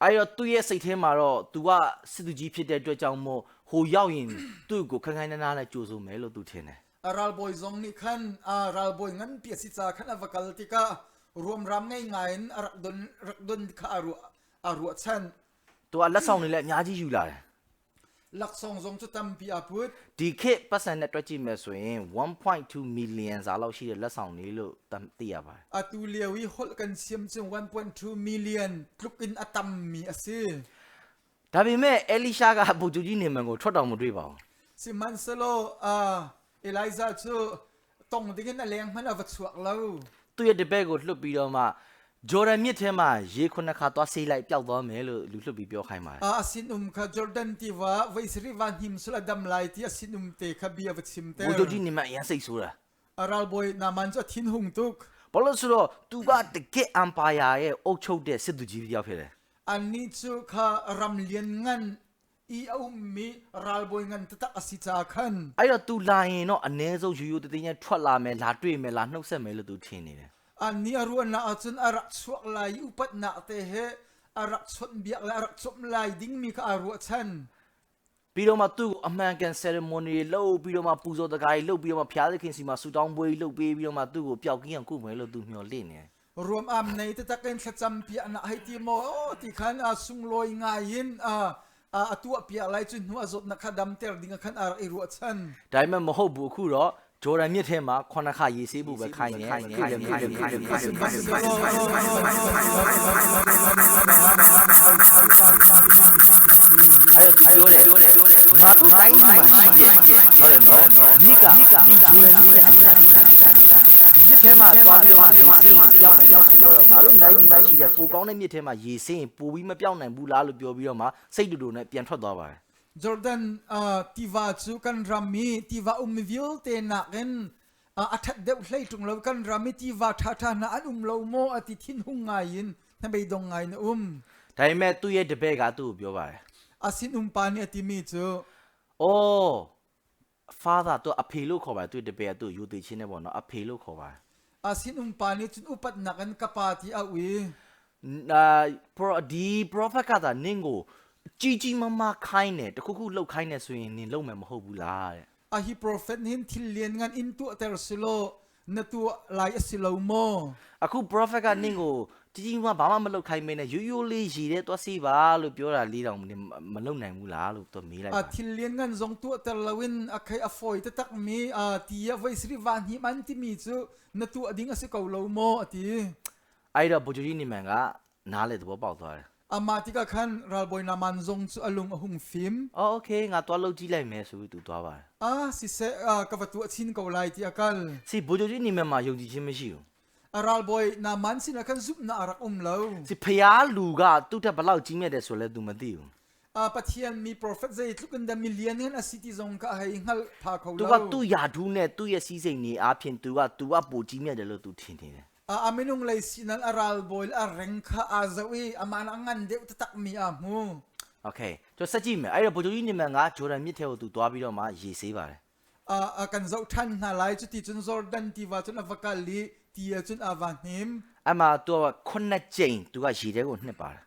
Speaker 1: အဲ့တော့သူ့ရဲ့စိတ်ထဲမှာတော့ तू ကစစ်သူကြီးဖြစ်တဲ့အတွက်ကြောင့်မို့ဟိုရောက်ရင်သူ့ကိုခိုင်ခိုင်နာနာနဲ့ကြိုဆိုမယ်လို့သူထင်တယ်
Speaker 2: ral boy zong ni khan ral boy ngan pi si cha khan avakal tika ruam ram ngai ngain rakdon kha aru chan
Speaker 1: သူကလက်ဆောင်တွေလည်းအများကြီးယူလာတယ်
Speaker 2: lak song zong chu tam pi aput
Speaker 1: ဒီခေတ်ပတ်စံနဲ့တွက်ကြည့်မယ်ဆိုရင်1.2 million စာလောက်ရှိတဲ့လက်ဆောင်တွေလို့သိရပါတယ်
Speaker 2: atu lewi hol kan siam chu 1.2 million tlukin atam mi ase
Speaker 1: ဒါပေမဲ့ Elisha ကဗိုလ်ချုပ်ကြီးနေမန်ကိုထွက်တော်မတွေ့ပါဘူး
Speaker 2: si man selo Elijah chu tong dingin aleng man avachwak lo
Speaker 1: သူ့ရဲ့တပည့်ကိုလှုပ်ပြီးတော့မှဂျော်ဒန်မြစ်ထဲမှာရေခုနှစ်ခါသွားဆေးလိုက်ပျောက်သွားမယ်လို့လူလှုပ်ပြီးပြောခိုင်းပါတယ်
Speaker 2: asin kha Jordan tiva vaisri van him sula dam lai ti asin te kha bia vachim te
Speaker 1: ဗိုလ်ချုပ်ကြီးနေမန်အရင်စိတ်ဆိုးတာ
Speaker 2: aral boy naman chu thin hung tuk
Speaker 1: ဘာလို့ဆိုတော့ तू ကတကယ့်အမ်ပါယာရဲ့အုပ်ချုပ်တဲ့စစ်သူကြီးတစ်ယောက်ဖြစ်တယ်
Speaker 2: ani chu kha ram lian ngan i au mi ral boy ngan ta asicha khan
Speaker 1: အဲ့တော့ तू လာရင်တော့အ ਨੇ ဆုံးယူယူတည်တည်နဲ့ထွက်လာမယ်လာတွေ့မယ်လာနှုတ်ဆက်မယ်လို့ तू ထင်နေတယ်
Speaker 2: อันนี้อรุณนะจนอารักชวกลายอุปัตนาเตเหอารักชนเบียกและอารักชมลายดิ้งมีก็อารุชัน
Speaker 1: ပြီးတော့မှသူ့ကိုအမှန်ကန် ceremony လှုပ်ပြီးတော့မှပူဇော်တကားလှုပ်ပြီးတော့မှဖျားသခင်စီမှာဆူတောင်းပွဲလှုပ်ပြီးတော့မှသူ့ကိုပျောက်ကင်းအောင်ကုမယ်လို့သူမျှော်လင့်နေ
Speaker 2: รวมอำในตะเกนขจำเปียนะให้ทีโมที่ขันสุงลอยง่ายินตัวเปียอะไรจุนหัวสดนักดำเตอร์ดิ้งขันอารักรุชัน
Speaker 1: ဒါပေမဲ့မဟုတ်ဘူးအခုတော့ဂျော်ဒန်မြစ်ထဲမှာခုနခရေဆေးဖို့ပဲခိုင်းနေအဲ့တော့ဂျော်ဒန်မြစ်နောက်ပိုင်းမှာရှိတယ်ဟုတ်တယ်နော်မြစ်ကဂျော်ဒန်မြစ်ကအများကြီးမြစ်ထဲမှာသွားပြီးတော့ရေဆေးရင်ပြောင်းနိုင်တယ်ဆိုတော့ငါတို့နိုင်ကြီးမှာရှိတဲ့ပိုကောင်းတဲ့မြစ်ထဲမှာရေဆေးရင်ပိုပြီးမပြောင်းနိုင်ဘူးလားလို့ပြောပြီးတော့မှစိတ်တူတူနဲ့ပြန်ထွက်သွားပါတယ်
Speaker 2: Jordan tiva chu kan rami tiva umvil te na ken athat deuh hlei tung lo kan rami tiva tha na an lo mo ati thin hungain na be dong ngai na
Speaker 1: ဒါပေမဲ့သူ့ရဲ့တပည့်ကသူ့ကိုပြောပါတယ်
Speaker 2: asin pani ati mi chu
Speaker 1: အော် father သူအဖေလို့ခေါ်ပါတယ်သူ့တပည့်ကသူ့ယူသိချင်းနဲ့ပေါ့နော်အဖေလို့ခေါ်ပါတယ်
Speaker 2: asin pani chun upat na kan kapati awi
Speaker 1: ဒီ prophet ကသာနင်းကိုကြီးကြီးမားမားခိုင်းတယ်တခုခုလှုပ်ခိုင်းတယ်ဆိုရင်နင်လုံမယ်မဟုတ်ဘူးလားတဲ့
Speaker 2: ahi prophet nin thilian ngan into ter silo na tu lai asilo mo
Speaker 1: အခု prophet ကနင်းကိုကြီးကြီးမားဘာမှမလှုပ်ခိုင်းမင်းနဲ့ရိုးရိုးလေးရည်တဲ့သွားစီပါလို့ပြောတာလေးတောင်မလှုပ်နိုင်ဘူးလားလို့သူမေးလိုက်ပါ
Speaker 2: thilian ngan zong tu ter lawin akai afoi ta tak mi tia voice ri van hi man ti mi chu na tu ading asiko lo mo ati
Speaker 1: အဲ့တော့ဗိုလ်ချုပ်ကြီးနေမန်ကနားလေသဘောပေါက်သွားတယ်
Speaker 2: amatika khan ralboy naman zong chu alung ahung film
Speaker 1: အော်โอเคငါသွားလှုပ်ကြည့်လိုက်မယ်ဆိုပြီးသူသွားပါတယ်
Speaker 2: si se kawatu chin ko lai ti akal
Speaker 1: စီဗိုလ်ချုပ်ကြီးနေမန်မှာယုံကြည်ခြင်းမရှိဘူး
Speaker 2: ralboy naman sina kan zup na arak lo
Speaker 1: စီဖျားလူကသူ့ထက်ဘလောက်ကြီးမြတ်တယ်ဆိုလဲ तू မသိဘူး
Speaker 2: pathian mi prophet zai tlukan da million ngan a city zong ka hai ngal pha kho lo
Speaker 1: သူကသူ့ယာဒူးနဲ့သူ့ရဲ့စီးစိမ်နေအားဖြင့် तू ကပိုကြီးမြတ်တယ်လို့ तू ထင်နေတယ်
Speaker 2: aminung lay sinan aral boil arengkha azawi amana ngan de tatak mi amu
Speaker 1: โอเคကျွန်တော်စက်ကြည့်မယ်အဲ့တော့ဗိုလ်ချုပ်ကြီးနေမန်ကဂျော်ဒန်မြစ်ထဲကို तू သွားပြီးတော့မှရေဆေးပါတယ်
Speaker 2: kan zau than na lai chu ti chun jordan ti wa chun avakali ti chun avanim
Speaker 1: အဲ့မှာ तू ကခုနှစ်ကြိမ် तू ကရေထဲကိုနှစ်ပါတယ်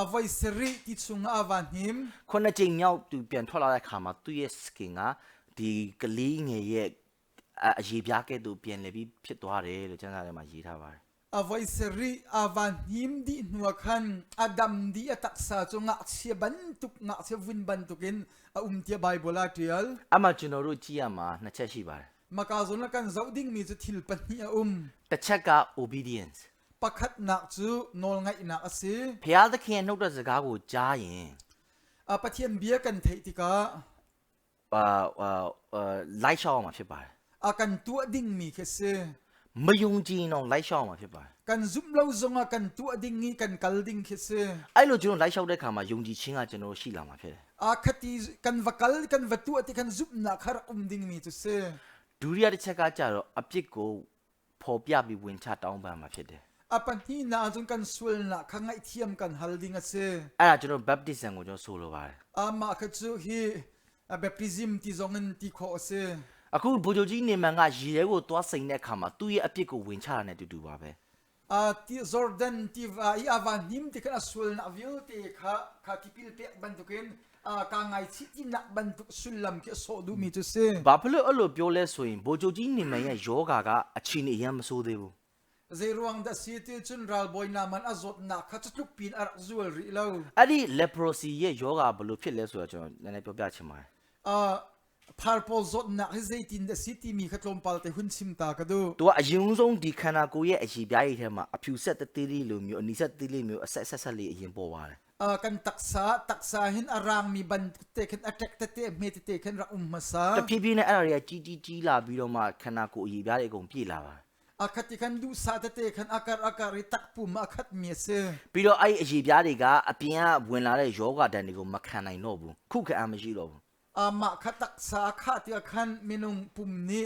Speaker 2: avai seri ti chung avanim
Speaker 1: ခုနှစ်ကြိမ်မြောက် तू ပြန်ထွက်လာတဲ့ခါမှာသူ့ရဲ့ skin ကဒီကလေးငယ်ရဲ့အရေပြားကဲ့သို့ပြန်လည်ပြီးဖြစ်သွားတယ်လို့ကျမ်းစာထဲမှာရေးထားပါတယ်
Speaker 2: avai seri avanim di nuakhan adam di ataksa chu nga chhe bantuk nga chhe win bantukin tia bible atial
Speaker 1: အဲ့မှာကျွန်တော်တို့ကြည့်ရမှာနှစ်ချက်ရှိပါတယ်
Speaker 2: makazon la kan zau ding mi chu thil pani
Speaker 1: တစ်ချက်က obedience
Speaker 2: pakhat na chu nol ngai na ase
Speaker 1: ဘုရားသခင်ရဲ့နှုတ်တဲ့စကားကိုကြားရင်
Speaker 2: pathian bia kan thei tika
Speaker 1: လိုက်ရှောက်အောင်မှာဖြစ်ပါတယ်
Speaker 2: akan tu ding mi khese
Speaker 1: မယုံကြည်တော့လိုက်ရှောက်အောင်မှာဖြစ်ပါတယ်
Speaker 2: kan zum lo zonga kan tu ding ni kan kal ding khese
Speaker 1: အဲ့လိုကျွန်တော်လိုက်ရှောက်တဲ့ခါမှာယုံကြည်ခြင်းကကျွန်တော်ရှိလာမှာဖြစ်တယ်
Speaker 2: khati kan vakal kan vatu ati kan zum na khar ding mi tu se
Speaker 1: ဒုတိယတစ်ချက်ကကြတော့အပြစ်ကိုပေါ်ပြပြီးဝင်ချတောင်းပန်မှာဖြစ်တယ်
Speaker 2: apan hi na azun kan sul na khangai thiam kan hal ding ase
Speaker 1: အဲ့ဒါကျွန်တော် baptism ကိုကျွန်တော်ဆိုလိုပါတယ်
Speaker 2: ama khachu hi baptism ti zongen ti kho ase
Speaker 1: အခုဗိုလ်ချုပ်ကြီးနေမန်ကရေထဲကိုသွားစိန်တဲ့အခါမှာသူ့ရဲ့အပြစ်ကိုဝင်ချတာနဲ့တူတူပါပဲ
Speaker 2: ti jordan ti i avanim ti kan sul na view ti kha ti pil pe bantukin ka ngai chi ti na bantuk sulam ke so du mi tu se
Speaker 1: ဘာဖြစ်လို့အဲ့လိုပြောလဲဆိုရင်ဗိုလ်ချုပ်ကြီးနေမန်ရဲ့ယောဂါကအချိန်အရင်မဆိုးသေးဘူး
Speaker 2: Zairuang da city chun ral boy naman azot na khachup pin arak zual ri lo
Speaker 1: အဲ့ဒီ leprosy ရဲ့ယောဂါဘယ်လိုဖြစ်လဲဆိုတော့ကျွန်တော်နည်းနည်းပြောပြချင်ပါတယ်
Speaker 2: purple zot na zaitin da city mi khatlom palte hun sim ta ka do
Speaker 1: သူကအရင်ဆုံးဒီခန္ဓာကိုယ်ရဲ့အရှိပြားရည်ထဲမှာအဖြူဆက်တသေးလေးလိုမျိုးအနီဆက်သေးလေးမျိုးအဆက်ဆက်လေးအရင်ပေါ်ပါတယ်
Speaker 2: kan taksa hin arang mi ban te kan attack te me te kan ra masa
Speaker 1: တဖြည်းဖြည်းနဲ့အဲ့ဒါတွေကကြီးလာပြီးတော့မှခန္ဓာကိုယ်အရေးပြားတွေအကုန်ပြည့်လာပါတယ်
Speaker 2: akati kan du sa te kan akar tak pum akhat mi se
Speaker 1: ပြီးတော့အဲ့ဒီအရေးပြားတွေကအပြင်ကဝင်လာတဲ့ယောဂတန်တွေကိုမခံနိုင်တော့ဘူးခုခံအားမရှိတော့ဘူး
Speaker 2: ama khatak sa khati khan minung pum ni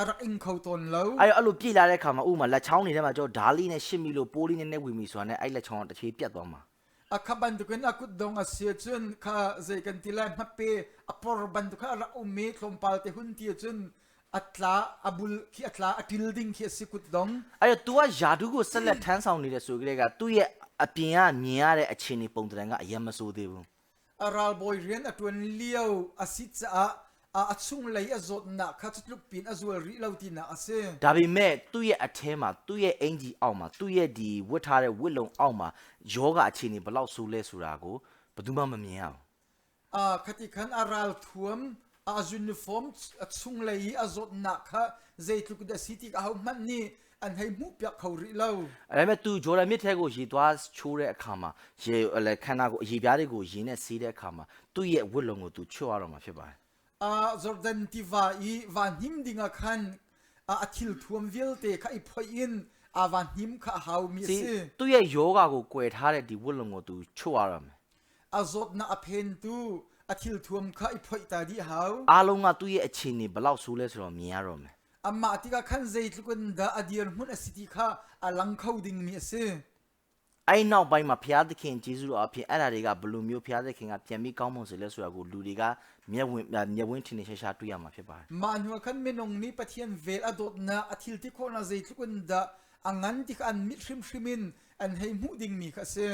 Speaker 2: arak ing khau ton lo
Speaker 1: အဲ့လိုပြည့်လာတဲ့ခါမှာဥမာလက်ချောင်းတွေထဲမှာကျွန်တော်ဓာလေးနဲ့ရှစ်မိလို့ပိုးလေးနဲ့ဝင်ပြီဆိုတာနဲ့အဲ့လက်ချောင်းကတစ်ချေပြတ်သွားမှာ
Speaker 2: akabandukin akut dong asia chun kha zai kan tilan happe apor banduka ra ummi thlompal te hun ti chun อัตลาอับุลขีอัตลาอัติลดิงขีสิกุดดง
Speaker 1: အဲ့တော့ तू ကယာဒူကိုဆက်လက်ထမ်းဆောင်နေတဲ့ဆိုကြတဲ့ကသူ့ရဲ့အပြင်ကမြင်ရတဲ့အခြေအနေပုံသဏ္ဍာန်ကအရင်မဆိုးသေးဘူး
Speaker 2: อาราลบอยเรียนอตวนเลี้ยวอาศิษะอาชุงเลยอาจดนักข้าจุดลุกปีนอาจวลริเลวตินะอาเซ
Speaker 1: ဒါပေမဲ့သူ့ရဲ့အထဲမှာသူ့ရဲ့အင်ဂျီအောက်မှာသူ့ရဲ့ဒီဝတ်ထားတဲ့ဝတ်လုံအောက်မှာယောဂအခြေအနေဘယ်လောက်ဆိုးလဲဆိုတာကိုဘယ်သူမှမမြင်ရဘူး
Speaker 2: คติขันอาราลทวมอาจุนิฟอร์มอาชุงเลยอาจดนักข้าเจตุกดสิติกเอามันนี่อันให้มุกยักเขาริเลว
Speaker 1: အဲ့ဒါပေမဲ့သူဂျော်ဒန်မြစ်ထဲကိုရေသွားချိုးတဲ့အခါမှာရေလည်းခန္ဓာကိုရေပြားတွေကိုရေနဲ့စီးတဲ့အခါမှာသူ့ရဲ့ဝတ်လုံကိုသူချွတ်ရတော့မှာဖြစ်ပါတယ်
Speaker 2: จอร์แดนติวาอีวานหิมดิงาคันอาทิลทวมเวลเตข้าอีพอยินวานหิมข้าหาวมี
Speaker 1: စီ
Speaker 2: สิ
Speaker 1: သူ့ရဲ့ယောဂကိုကွယ်ထားတဲ့ဒီဝတ်လုံကိုသူချွတ်ရတော့မယ်
Speaker 2: อาจดนักเพนตูอาทิลทวมข้าอีพอยตาดีหาว
Speaker 1: အားလုံးကသူ့ရဲ့အခြေအနေဘယ်လောက်ဆိုးလဲဆိုတော့မြင်ရတော့မယ်
Speaker 2: อามาติกาขันเจตุกันดาอดียร์มุนอสิติข้าอาลังเขาดิ่งมีสิ
Speaker 1: အဲ့နောက်ပိုင်းမှာဘုရားသခင်ဂျေဇုတော်အဖြစ်အဲ့ဒါတွေကဘယ်လိုမျိုးဘုရားသခင်ကပြန်ပြီးကောင်းမွန်စေလဲဆိုတာကိုလူတွေကမျက်ဝန်းထင်ထင်ရှားရှားတွေ့ရမှာဖြစ်ပါတယ်
Speaker 2: มาหนัวขันเมนงนี้ปะเทียนเวลอดดนาอาทิลที่โคนาเจตุกันดาอังันติกอันมิทริมทริมินอันให้มุดิ่งมีข้าสิ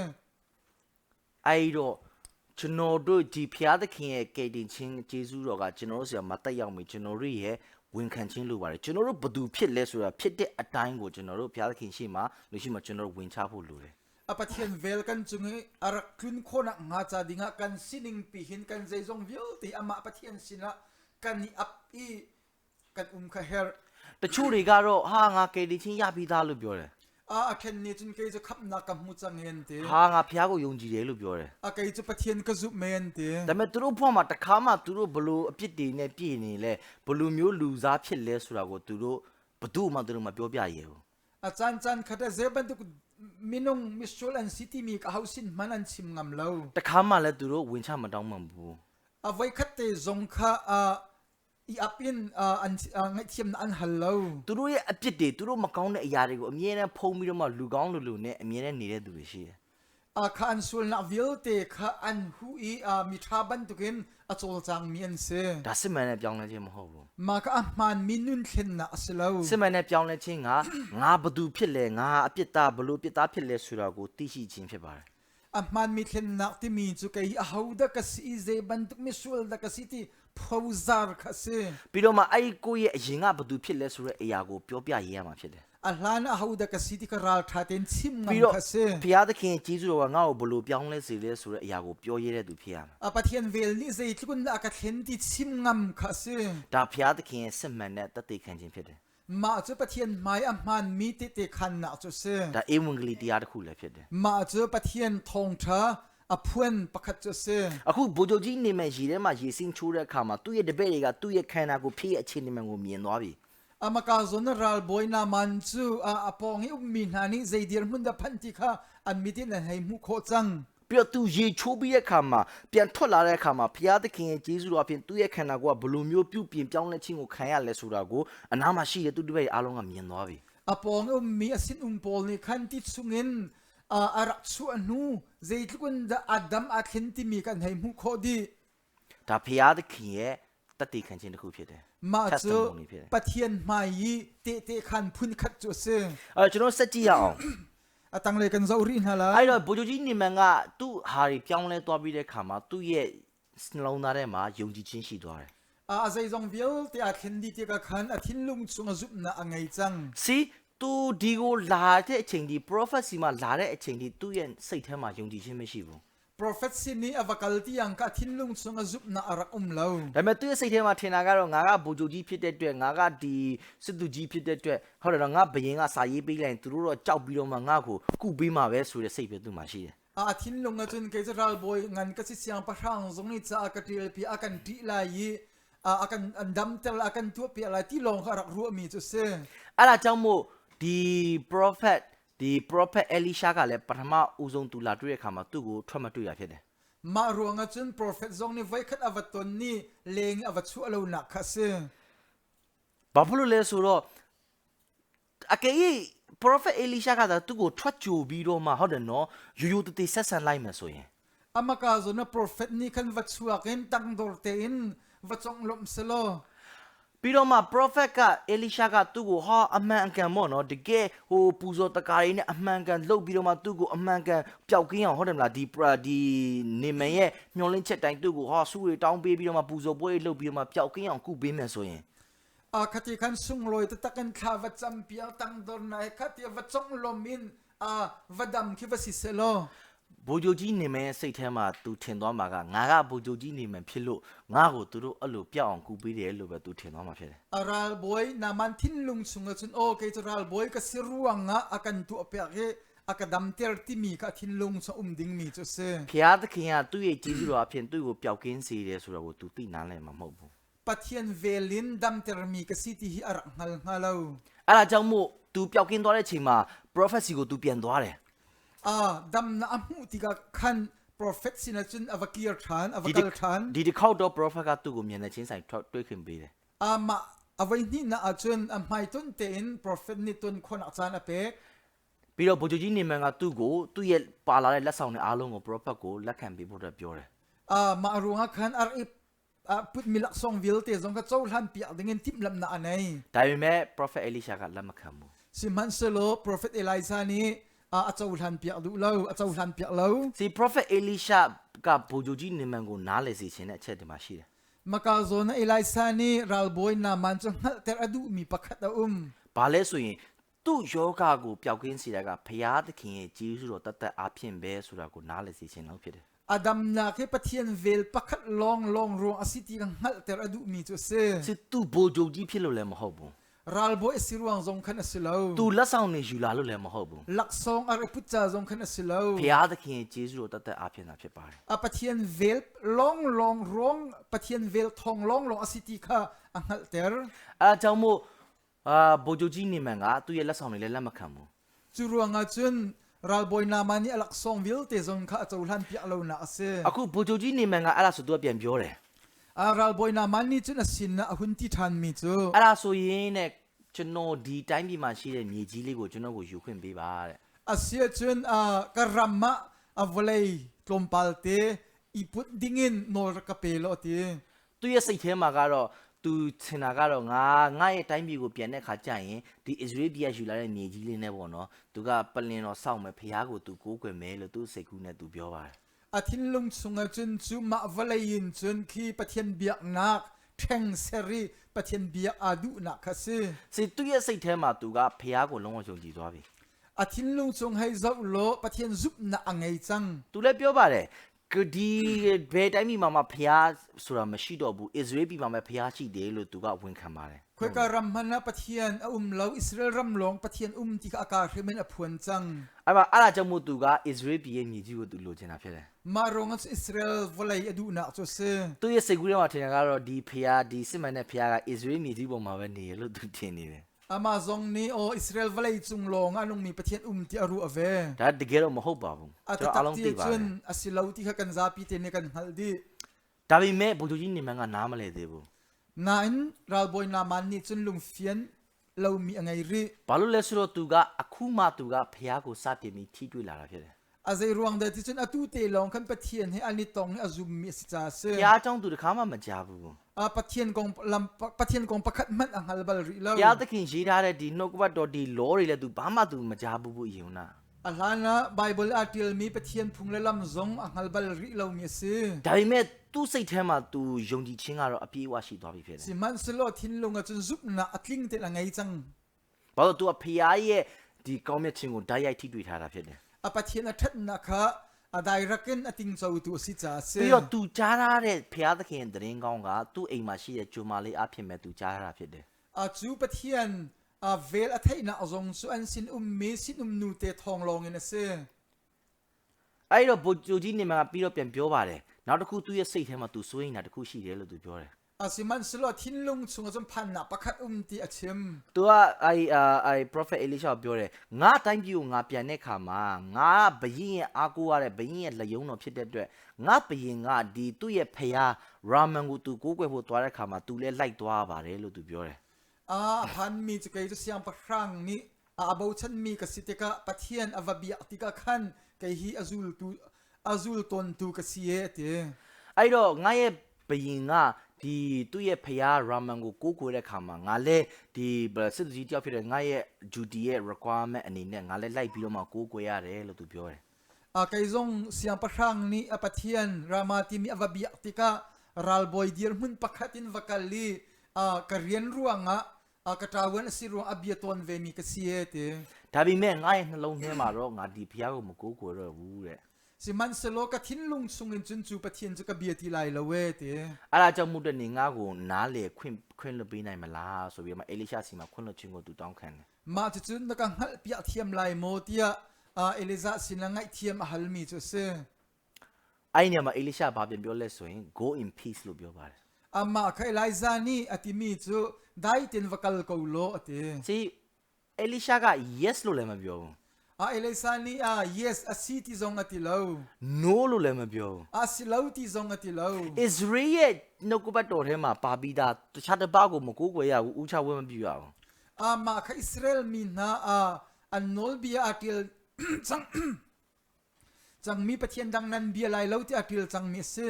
Speaker 1: အဲ့တော့ကျွန်တော်တို့ဒီဘုရားသခင်ရဲ့ကယ်တင်ခြင်းဂျေဇုတော်ကကျွန်တော်တို့ဆရာမတက်ရောက်ပြီကျွန်တော်တို့ရဲ့ဝန်ခံခြင်းလိုပါတယ်ကျွန်တော်တို့ဘသူဖြစ်လဲဆိုတာဖြစ်တဲ့အတိုင်းကိုကျွန်တော်တို့ဘုရားသခင်ရှေ့မှာလူရှိမှကျွန်တော်တို့ဝင်ချဖို့လိုတယ်
Speaker 2: อาปะเทียนเวลกันจุงอารักคลุนโคนักงาจาดิงะกันสินิงปีหินกันใจจงเวลตีอามาปะเทียนสินะกันนี่อับอีกันข้าเฮร์
Speaker 1: တချို့တွေကတော့ဟာငါကယ်တင်ခြင်းရပြီးသားလို့ပြောတယ်
Speaker 2: อาเคนนี่จุนเกยจะขับนักกับมุจังเงินเต
Speaker 1: ဟာငါဘုရားကိုယုံကြည်တယ်လို့ပြောတယ်
Speaker 2: เกยจะปะเทียนกระจุเมนเต
Speaker 1: ဒါပေမဲ့သူတို့ဘဝမှာတစ်ခါမှသူတို့ဘလို့အပြစ်တွေနဲ့ပြည့်နေလဲဘလို့မျိုးလူစားဖြစ်လဲဆိုတာကိုသူတို့ဘသူမှသူတို့မပြောပြရဘူး
Speaker 2: อาจารย์จันขัดเซบันตุกมินงมิสโชลันซิตี้มีกับเฮาสินมันอันชิมงำเลา
Speaker 1: တစ်ခါမှလည်းသူတို့ဝင်ချမတောင်းမှန်ဘူး
Speaker 2: เอาไว้คัดเตจงข้าอีอับอินอันไงเทียมอันฮัลโหล
Speaker 1: သူတို့ရဲ့အပြစ်တွေသူတို့မကောင်းတဲ့အရာတွေကိုအမြဲတမ်းဖုံးပြီးတော့မှလူကောင်းလူနဲ့အမြဲတမ်းနေတဲ့သူတွေရှိတယ်
Speaker 2: ข้าอันส่วนนักวิลเตข้าอันหูอีมีทราบันตุกินอโจลจางมีอันเซ
Speaker 1: ဒါစစ်မှန်တဲ့ပြောင်းလဲခြင်းမဟုတ်ဘူး
Speaker 2: มาข้ามันมินุนเข็นนะสลาว
Speaker 1: စစ်မှန်တဲ့ပြောင်းလဲခြင်းကငါဘသူဖြစ်လဲငါအပြစ်သားဘလို့ပြစ်သားဖြစ်လဲဆိုတာကိုသိရှိခြင်းဖြစ်ပါတယ်
Speaker 2: มันมีเข็นนักที่มีจุกัยฮาวดักสีเซบันตุกมิสโชลดักสีที่พาวซาร์ข้าเซ
Speaker 1: ပြီးတော့မှအဲ့ဒီကိုယ့်ရဲ့အရင်ကဘသူဖြစ်လဲဆိုတဲ့အရာကိုပြောပြရေးရမှာဖြစ်တယ်
Speaker 2: อัลลานะฮาวดักสีที่กราลทัดเต็นชิมง
Speaker 1: ပြီးတော့
Speaker 2: ำข้าเซ
Speaker 1: ဘုရားသခင်ကြီးစုတော်ကငါ့ကိုဘလို့ပြောင်းလဲစေလဲဆိုတဲ့အရာကိုပြောရဲတဲ့သူဖြစ်ရမှာ
Speaker 2: ปะเทียนเวลนี่เซตุกุนนักเข็นที่ชิมงำข้าเซ
Speaker 1: ဒါဘုရားသခင်ရဲ့စစ်မှန်တဲ့တသက်ခံခြင်းဖြစ်တယ်
Speaker 2: มาจุปะเทียนไม้มันมีติเตคันนะจุเซ
Speaker 1: ဒါဧဝံဂေလိတရားတစ်ခုလည်းဖြစ်တယ်
Speaker 2: มาจุปะเทียนทองช้าอพวนประคัตจุเซ
Speaker 1: အခုဗိုလ်ချုပ်ကြီးနေမဲ့ရေထဲမှာရေစင်းချိုးတဲ့အခါမှာသူ့ရဲ့တပည့်တွေကသူ့ရဲ့ခန္ဓာကိုဖြစ်ရဲ့အခြေအနေမှန်ကိုမြင်သွားပြီ
Speaker 2: อามากาซอนรัลบอยนามันจูอปองอุมินานิเจดีร์มุนดาพันติคาอันมิตินันให้มุโคจัง
Speaker 1: ပြီးတော့သူရေချိုးပြီးတဲ့အခါမှာပြန်ထွက်လာတဲ့အခါမှာဘုရားသခင်ရဲ့ဂျေဇုတော်အပြင်သူ့ရဲ့ခန္ဓာကိုယ်ကဘလိုမျိုးပြုပြင်ပြောင်းလဲခြင်းကိုခံရလဲဆိုတာကိုအနားမှာရှိတဲ့သူတပည့်အားလုံးကမြင်သွားပြီ
Speaker 2: อปองอุมีอสินปอลนี่คันติสุงินอารักสุอนูเจตุกุนดาอดัมอาเคนติมีกันให้มุโคดี
Speaker 1: ဒါဘုရားသခင်ရဲ့တသက်ခံခြင်းတစ်ခုဖြစ်တယ်
Speaker 2: มาจูปะเทียนไม้เตคันพุนคัตจุเซ
Speaker 1: ကျွန်တော်စက်ကြည့်ရအောင်
Speaker 2: ตังเลกันซาอุรินฮาลา
Speaker 1: အဲ့တော့ဗိုလ်ချုပ်ကြီးနေမန်ကသူ့ဟာတွေပြောင်းလဲသွားပြီးတဲ့အခါမှာသူ့ရဲ့နှလုံးသားထဲမှာယုံကြည်ခြင်းရှိသွားတယ်
Speaker 2: อาใจจงเวลเตอาเคนดิเตกะคันอาทินลุงซุงซุปนะอังไงจัง
Speaker 1: See သူဒီကိုလာတဲ့အချိန်ဒီ prophecy မှာလာတဲ့အချိန်ဒီသူ့ရဲ့စိတ်ထဲမှာယုံကြည်ခြင်းမရှိဘူး
Speaker 2: prophecy ni avakalti yang ka atin lungซุงซุปนะอารักlao
Speaker 1: ဒါပေမဲ့သူ့ရဲ့စိတ်ထဲမှာထင်တာကတော့ငါကဗိုလ်ချုပ်ကြီးဖြစ်တဲ့အတွက်ငါကဒီစစ်သူကြီးဖြစ်တဲ့အတွက်ဟုတ်တယ်တော့ငါဘယင်ကစာရေးပေးလိုက်ရင်သူတို့တော့ကြောက်ပြီးတော့မှငါ့ကိုကုပေးမှာပဲဆိုတဲ့စိတ်ပဲသူ့မှာရှိတယ်
Speaker 2: atin lung na chun ke ral boy ngan ka si siang pa rang zong ni cha akatil pi akan ti la yi akan andam tel akan tu pi la ti long harak ru mi chu se
Speaker 1: အဲ့ဒါကြောင့်မို့ဒီ prophet Elisha ကလည်းပထမဦးဆုံးသူလာတွေ့တဲ့အခါမှာသူ့ကိုထွက်မတွေ့ရဖြစ်တယ်
Speaker 2: ma ruanga chun prophet zong ni vai khat avaton ni leng awachu alo na kha se
Speaker 1: ဘာဖြစ်လို့လဲဆိုတော့အကေ prophet Elisha ကသူ့ကိုထွက်ကြိုပြီးတော့မှဟုတ်တယ်နော်ရိုးရိုးတည်ဆက်ဆံလိုက်မယ်ဆိုရင်
Speaker 2: amaka zo na prophet ni kan wachu akin tang dortein wachong lom selo
Speaker 1: ပြီးတော့မှ prophet က Elisha ကသူ့ကိုဟာအမှန်အကန်ပေါ့နော်တကယ်ဟိုပူဇော်တကားရင်းနဲ့အမှန်ကန်လှုပ်ပြီးတော့မှသူ့ကိုအမှန်ကန်ပျောက်ကင်းအောင်ဟုတ်တယ်မလားဒီနေမန်ရဲ့မျောလင်းချက်တိုင်းသူ့ကိုဟာဆူတွေတောင်းပေးပြီးတော့မှပူဇော်ပွဲလှုပ်ပြီးတော့မှပျောက်ကင်းအောင်ကုပေးမယ်ဆိုရင်
Speaker 2: คติขันสุงลอยตะตะกันข้าวัดจำเปียตังดอนนายคติวัดจงลมินวัดดำคิดว่าสิเซโล
Speaker 1: ဘူဂျိုကြီးနေမယ်စိတ်ထဲမှာ तू ထင်သွားမှာကငါကဘူဂျိုကြီးနေမယ်ဖြစ်လို့ငါ့ကိုသူတို့အဲ့လိုပြောက်အောင်ကူပေးတယ်လို့ပဲ तू ထင်သွားမှာဖြစ်တယ်
Speaker 2: อาราลบอยนามันทินลุงสุงจุนโอเคจะราลบอยก็สิรุงอากันตัวเปียกอากาดัมเตอร์ที่มีก็ทินลุงสอุมดิงมีจุเซ
Speaker 1: ဖျားသခင်ကသူ့ရဲ့ကြီးစုတော်အဖြစ်သူ့ကိုပျောက်ကင်းစေတယ်ဆိုတော့ကို तू သိနားလည်မှာမဟုတ်ဘူး
Speaker 2: ปัทยันเวลินดัมเตอร์มีก็สิที่อารังฮัลฮัลโล
Speaker 1: အဲ့ဒါကြောင့်မို့ तू ပျောက်ကင်းသွားတဲ့ချိန်မှာ prophecy ကို तू ပြန်သွားတယ်
Speaker 2: ดัมนาอมุติกาขัน prophet สินะจุนอวกีร์ทานอวกัลทาน
Speaker 1: ဒီတစ်ခေါက်တော့ prophet ကသူ့ကိုမျက်နှာချင်းဆိုင်တွေ့ခွင့်ပေးတယ်
Speaker 2: มาอวัยนี่นะอาจุนไม่ตุนเตน prophet นี่ตุนคนอาจารย์อเป
Speaker 1: ပြီးတော့ဘူဂျိုကြီးနေမန်ကသူ့ကိုသူ့ရဲ့ပါလာတဲ့လက်ဆောင်တွေအားလုံးကို prophet ကိုလက်ခံပေးဖို့ပြောတယ်
Speaker 2: มารุงขันอาริพุทธมิลักซองวิลเตจงก็เจ้าหันเปียกdenganทิมลำนาอันไหน
Speaker 1: แต่แม้ prophet Elisha ก็လက်မခံဘူး
Speaker 2: สิมันเสโล prophet Elijah นี่เจ้าหันเปียกดูเล่าเจ้าหันเปียกเล่า
Speaker 1: สิ prophet Elisha ကဘူဂျိုကြီးနေမန်ကိုနားလည်စေခြင်းတဲ့အချက်ဒီမှာရှိတယ်
Speaker 2: มากาโซนเอลิซานี่รัลบอยนามันจะหัดแต่อดูมีปักขัด
Speaker 1: ဘာလဲဆိုရင်သူ့ယောဂကိုပျောက်ကင်းစေတာကဘုရားသခင်ရဲ့ကြီးစုတော်တတ်အားဖြင့်ပဲဆိုတာကိုနားလည်စေခြင်းလောက်ဖြစ်တယ်
Speaker 2: อดัมนาเคปะเทียนเวลปักขัดลองรวงอสิติกังหัดแต่อดูมีจุเซ
Speaker 1: สิသူ့ဘူဂျိုကြီးဖြစ်လို့လည်းမဟုတ်ဘူး
Speaker 2: รัลบอยสิรวงซงขันอสิลาว
Speaker 1: သူလက်ဆောင်နေယူလာလို့လည်းမဟုတ်ဘူး
Speaker 2: ลักซองอาริพุทธาซงขันอสิลาว
Speaker 1: ဘုရားသခင်ရဲ့ကြီးစုတော်တတ်အားဖြင့်သာဖြစ်ပါတယ်
Speaker 2: ปะเทียนเวลลองรวงปะเทียนเวลทองลองอสิติค่ะอังหัดแต่
Speaker 1: အဲကြောင့်မို့ဘူဂျိုကြီးနေမန်ကသူ့ရဲ့လက်ဆောင်တွေလည်းလက်မခံဘူး
Speaker 2: จูรวงอาจุนรัลบอยนามันนี่ลักซองวิลเตซงค่ะเจ้าหันเปียกเล่านะเซ
Speaker 1: အခုဘူဂျိုကြီးနေမန်ကအဲ့ဒါဆိုသူကပြန်ပြောတယ်
Speaker 2: รัลบอยนามันนี่จุนอสินนะหุนที่ทันมีจู
Speaker 1: အဲ့ဒါဆိုရင်တဲ့ကျွန်တော်ဒီတိုင်းပြည်မှာရှိတဲ့မြေကြီးလေးကိုကျွန်တော်ကိုယူခွင့်ပေးပါတဲ့
Speaker 2: อาเซียจุนกะรัมมะอวเลตลมปัลเตอีพุดดิงินโนรกะเปโลตี
Speaker 1: သူရဲ့စိတ်ထဲမှာကတော့သူထင်တာကတော့ငါရဲ့တိုင်းပြည်ကိုပြန်တဲ့ခါကျရင်ဒီအစ္စရေးပြည်ကယူလာတဲ့မြေကြီးလေးနဲ့ပေါ့နော်သူကပလင်တော်စောင့်မယ်ဖះကိုသူကိုးကွယ်မယ်လို့သူစိတ်ကူးနဲ့သူပြောပါတယ်
Speaker 2: อาทินลุงสุงจุนจูมะวเลยินจุนคีปะเทียนเบียกนักแทงเซรีปะเทียนเบียกอาดุนักคาซี
Speaker 1: สิသူရဲ့စိတ်ထဲမှာသူကဖះကိုလုံးဝယုံကြည်သွားပြီ
Speaker 2: อาทินลุงสุงให้เจ้าโลปะเทียนซุปนะอังไงจัง
Speaker 1: သူလည်းပြောပါတယ်ကဒီဘယ်တိုင်းပြည်မှာမှဖះဆိုတာမရှိတော့ဘူးအစ္စရေးပြည်မှာပဲဖះရှိတယ်လို့သူကဝန်ခံပါတယ်
Speaker 2: ခွေကရမ်မနာပတိယန်လောဣသရေလရမ်လောင်ပတိယန်တိကအကာခမင်အဖွန်ချန်
Speaker 1: အဲ့ဒါကြောင့်မို့သူကအစ္စရေးပြည်ရဲ့မြေကြီးကိုသူလိုချင်တာဖြစ်တယ်
Speaker 2: မာရောငတ်ဣသရေလဝလိုက်အဒူနာဆိုစေ
Speaker 1: သူရဲ့စိတ်ကူးထဲမှာထင်တာကတော့ဒီဖះဒီစစ်မှန်တဲ့ဖះကအစ္စရေးမြေကြီးပေါ်မှာပဲနေရလို့သူထင်နေတယ်
Speaker 2: อามาซองนี้โออิสราเอลวลัยจุงลงอันนงมีประเทศที่อารูอเว
Speaker 1: ဒါတကယ်တော့မဟုတ်ပါဘူး
Speaker 2: ကျွန်တော်အလုံးသိပါတယ်အစီလောတိခကန်ဇာပီတေနေကန်ဟယ်ဒီ
Speaker 1: ဒါပေမဲ့ဘူဂျိုကြီးနေမန်ကနားမလဲသေးဘူး
Speaker 2: နိုင်ရာဘွိုင်နာမန်နီကျွန်းလုံဖီယန်လောမီအငိုင်ရီ
Speaker 1: ဘာလို့လဲဆိုတော့သူကအခုမှသူကဖះကိုစတင်ပြီးထိတွေ့လာတာဖြစ်တယ်
Speaker 2: အဇေရုံဒတိကျွန်းအတူတေလောင်ကန်ပတိယန်ဟဲအနီတောင်းအဇူမီစချာဆေ
Speaker 1: ဖះကြောင့်သူတခါမှမကြားဘူး
Speaker 2: ปะเทียนกองลำปะเทียนกองประคัดมันอังฮัลบัลริลา
Speaker 1: ဘုရားသခင်ရေးထားတဲ့ဒီနှုတ်ကပတ်တော်ဒီလောတွေလည်းသူဘာမှသူမကြားဘူးအယုံနာ
Speaker 2: အလာနာဘိုင်ဘလ်အတီလမီပะเทียนဖုန်လလမ်ဇုံအန်ဟလ်ဘလ်ရီလောမီစီ
Speaker 1: ဒါပေမဲ့သူ့စိတ်ထဲမှာသူယုံကြည်ခြင်းကတော့အပြည့်အဝရှိသွားပြီဖြစ်တယ်
Speaker 2: စီမန်စလောထင်းလုံကကျွန်းဇုပ်နာအကလင်းတဲ့ငိုင်ချန်
Speaker 1: ဘာလို့သူကဖះရဲ့ဒီကောင်းမြတ်ခြင်းကိုဓာတ်ရိုက်ထိတွေ့ထားတာဖြစ်တယ်
Speaker 2: အပะเทียนအထက်နာခါအဒိုင်ရကန်အတင်းဆိုတူစီချာဆေ
Speaker 1: ပြီးတော့သူကြားရတဲ့ဖះသခင်တရင်ကောင်းကသူ့အိမ်မှာရှိတဲ့ဂျူမာလေးအဖြစ်မဲ့သူကြားရတာဖြစ်တယ်
Speaker 2: အချူပတိယန်เวลအထိုင်နာအဇုံဆူအန်စင်မေစင်နူတေထောင်းလောင်းနေစေ
Speaker 1: အဲ့တော့ဘူဂျိုကြီးနေမှာပြီးတော့ပြန်ပြောပါတယ်နောက်တစ်ခုသူ့ရဲ့စိတ်ထဲမှာသူစိုးရိမ်တာတစ်ခုရှိတယ်လို့သူပြောတယ်
Speaker 2: สิมันสลอทินลุงสุงจนพันนับประคัดตีอชิม
Speaker 1: ตัวไอ prophet Elisha ပြောတယ်ငါတိုင်းပြည်ကိုငါပြန်တဲ့ခါမှာငါဘယင်းရဲ့အားကိုးရတဲ့ဘယင်းရဲ့လက်ယုံတော်ဖြစ်တဲ့အတွက်ငါဘယင်းကဒီသူ့ရဲ့ဖျားရာမန်ကိုသူကိုးကွယ်ဖို့သွားတဲ့ခါမှာသူလည်းလိုက်သွားပါတယ်လို့သူပြောတယ်
Speaker 2: พันมีจะเกิดจะเสียงประครั้งนี้บ่าวฉันมีกสิทธิ์กะปะเทียนอวบิยติกะขันไกฮีอาซูลตนตูกสิเยเต
Speaker 1: အဲ့တော့ငါရဲ့ဘယင်းက ဒီသူ့ရဲ့ဖယားရာမန်ကိုကိုးကွယ်တဲ့ခါမှာငါလည်းဒီစစ်သူကြီးတယောက်ဖြစ်တဲ့ငါရဲ့ duty ရဲ့ requirement အနေနဲ့ငါလည်းလိုက်ပြီးတော့မှကိုးကွယ်ရတယ်လို့သူပြောတယ်
Speaker 2: kay zong siang parang ni apathian ramati mi avabiak tika ralboy dir mun pakhatin vakali karian ruanga katawan asiruang abiaton ve mi kasiete
Speaker 1: ဒါပေမဲ့ငါရဲ့နှလုံးထဲမှာတော့ငါဒီဖယားကိုမကိုးကွယ်တော့ဘူးတဲ့
Speaker 2: si man selo kathin lung sungin chun chu pathian chu kabiati lai lawe te
Speaker 1: အဲ့ဒါကြောင့်မို့တဲ့နေငါကိုနားလေခွင့်လွှတ်ပေးနိုင်မလားဆိုပြီးမှအေလိရှာစီမှာခွင့်လွှတ်ခြင်းကိုသူတောင်းခံတယ်
Speaker 2: ma chu chun naka ngal pia thiam lai mo tia eliza sinangai thiam halmi chu se
Speaker 1: အဲ့ဒီနေရာမှာအေလိရှာဘာပြန်ပြောလဲဆိုရင် go in peace လို့ပြောပါတယ်
Speaker 2: ama ka eliza ni atimi chu dai tin vakal ko lo ate
Speaker 1: see အေလိရှာက yes လို့လည်းမပြောဘူး
Speaker 2: eliza ni yes a city zong atilo
Speaker 1: no လို့လည်းမပြောဘူး
Speaker 2: silaw ti zong atilo
Speaker 1: Israel ရဲ့နှုတ်ကပတ်တော်ထဲမှာပါပြီးသားတခြားတစ်ပါးကိုမကိုးကွယ်ရဘူးဥချဝဲမပြုရဘူး
Speaker 2: ama ka israel mi na anol bia atil chang chang mi pathian dang nan bia lai lo ti atil chang mi se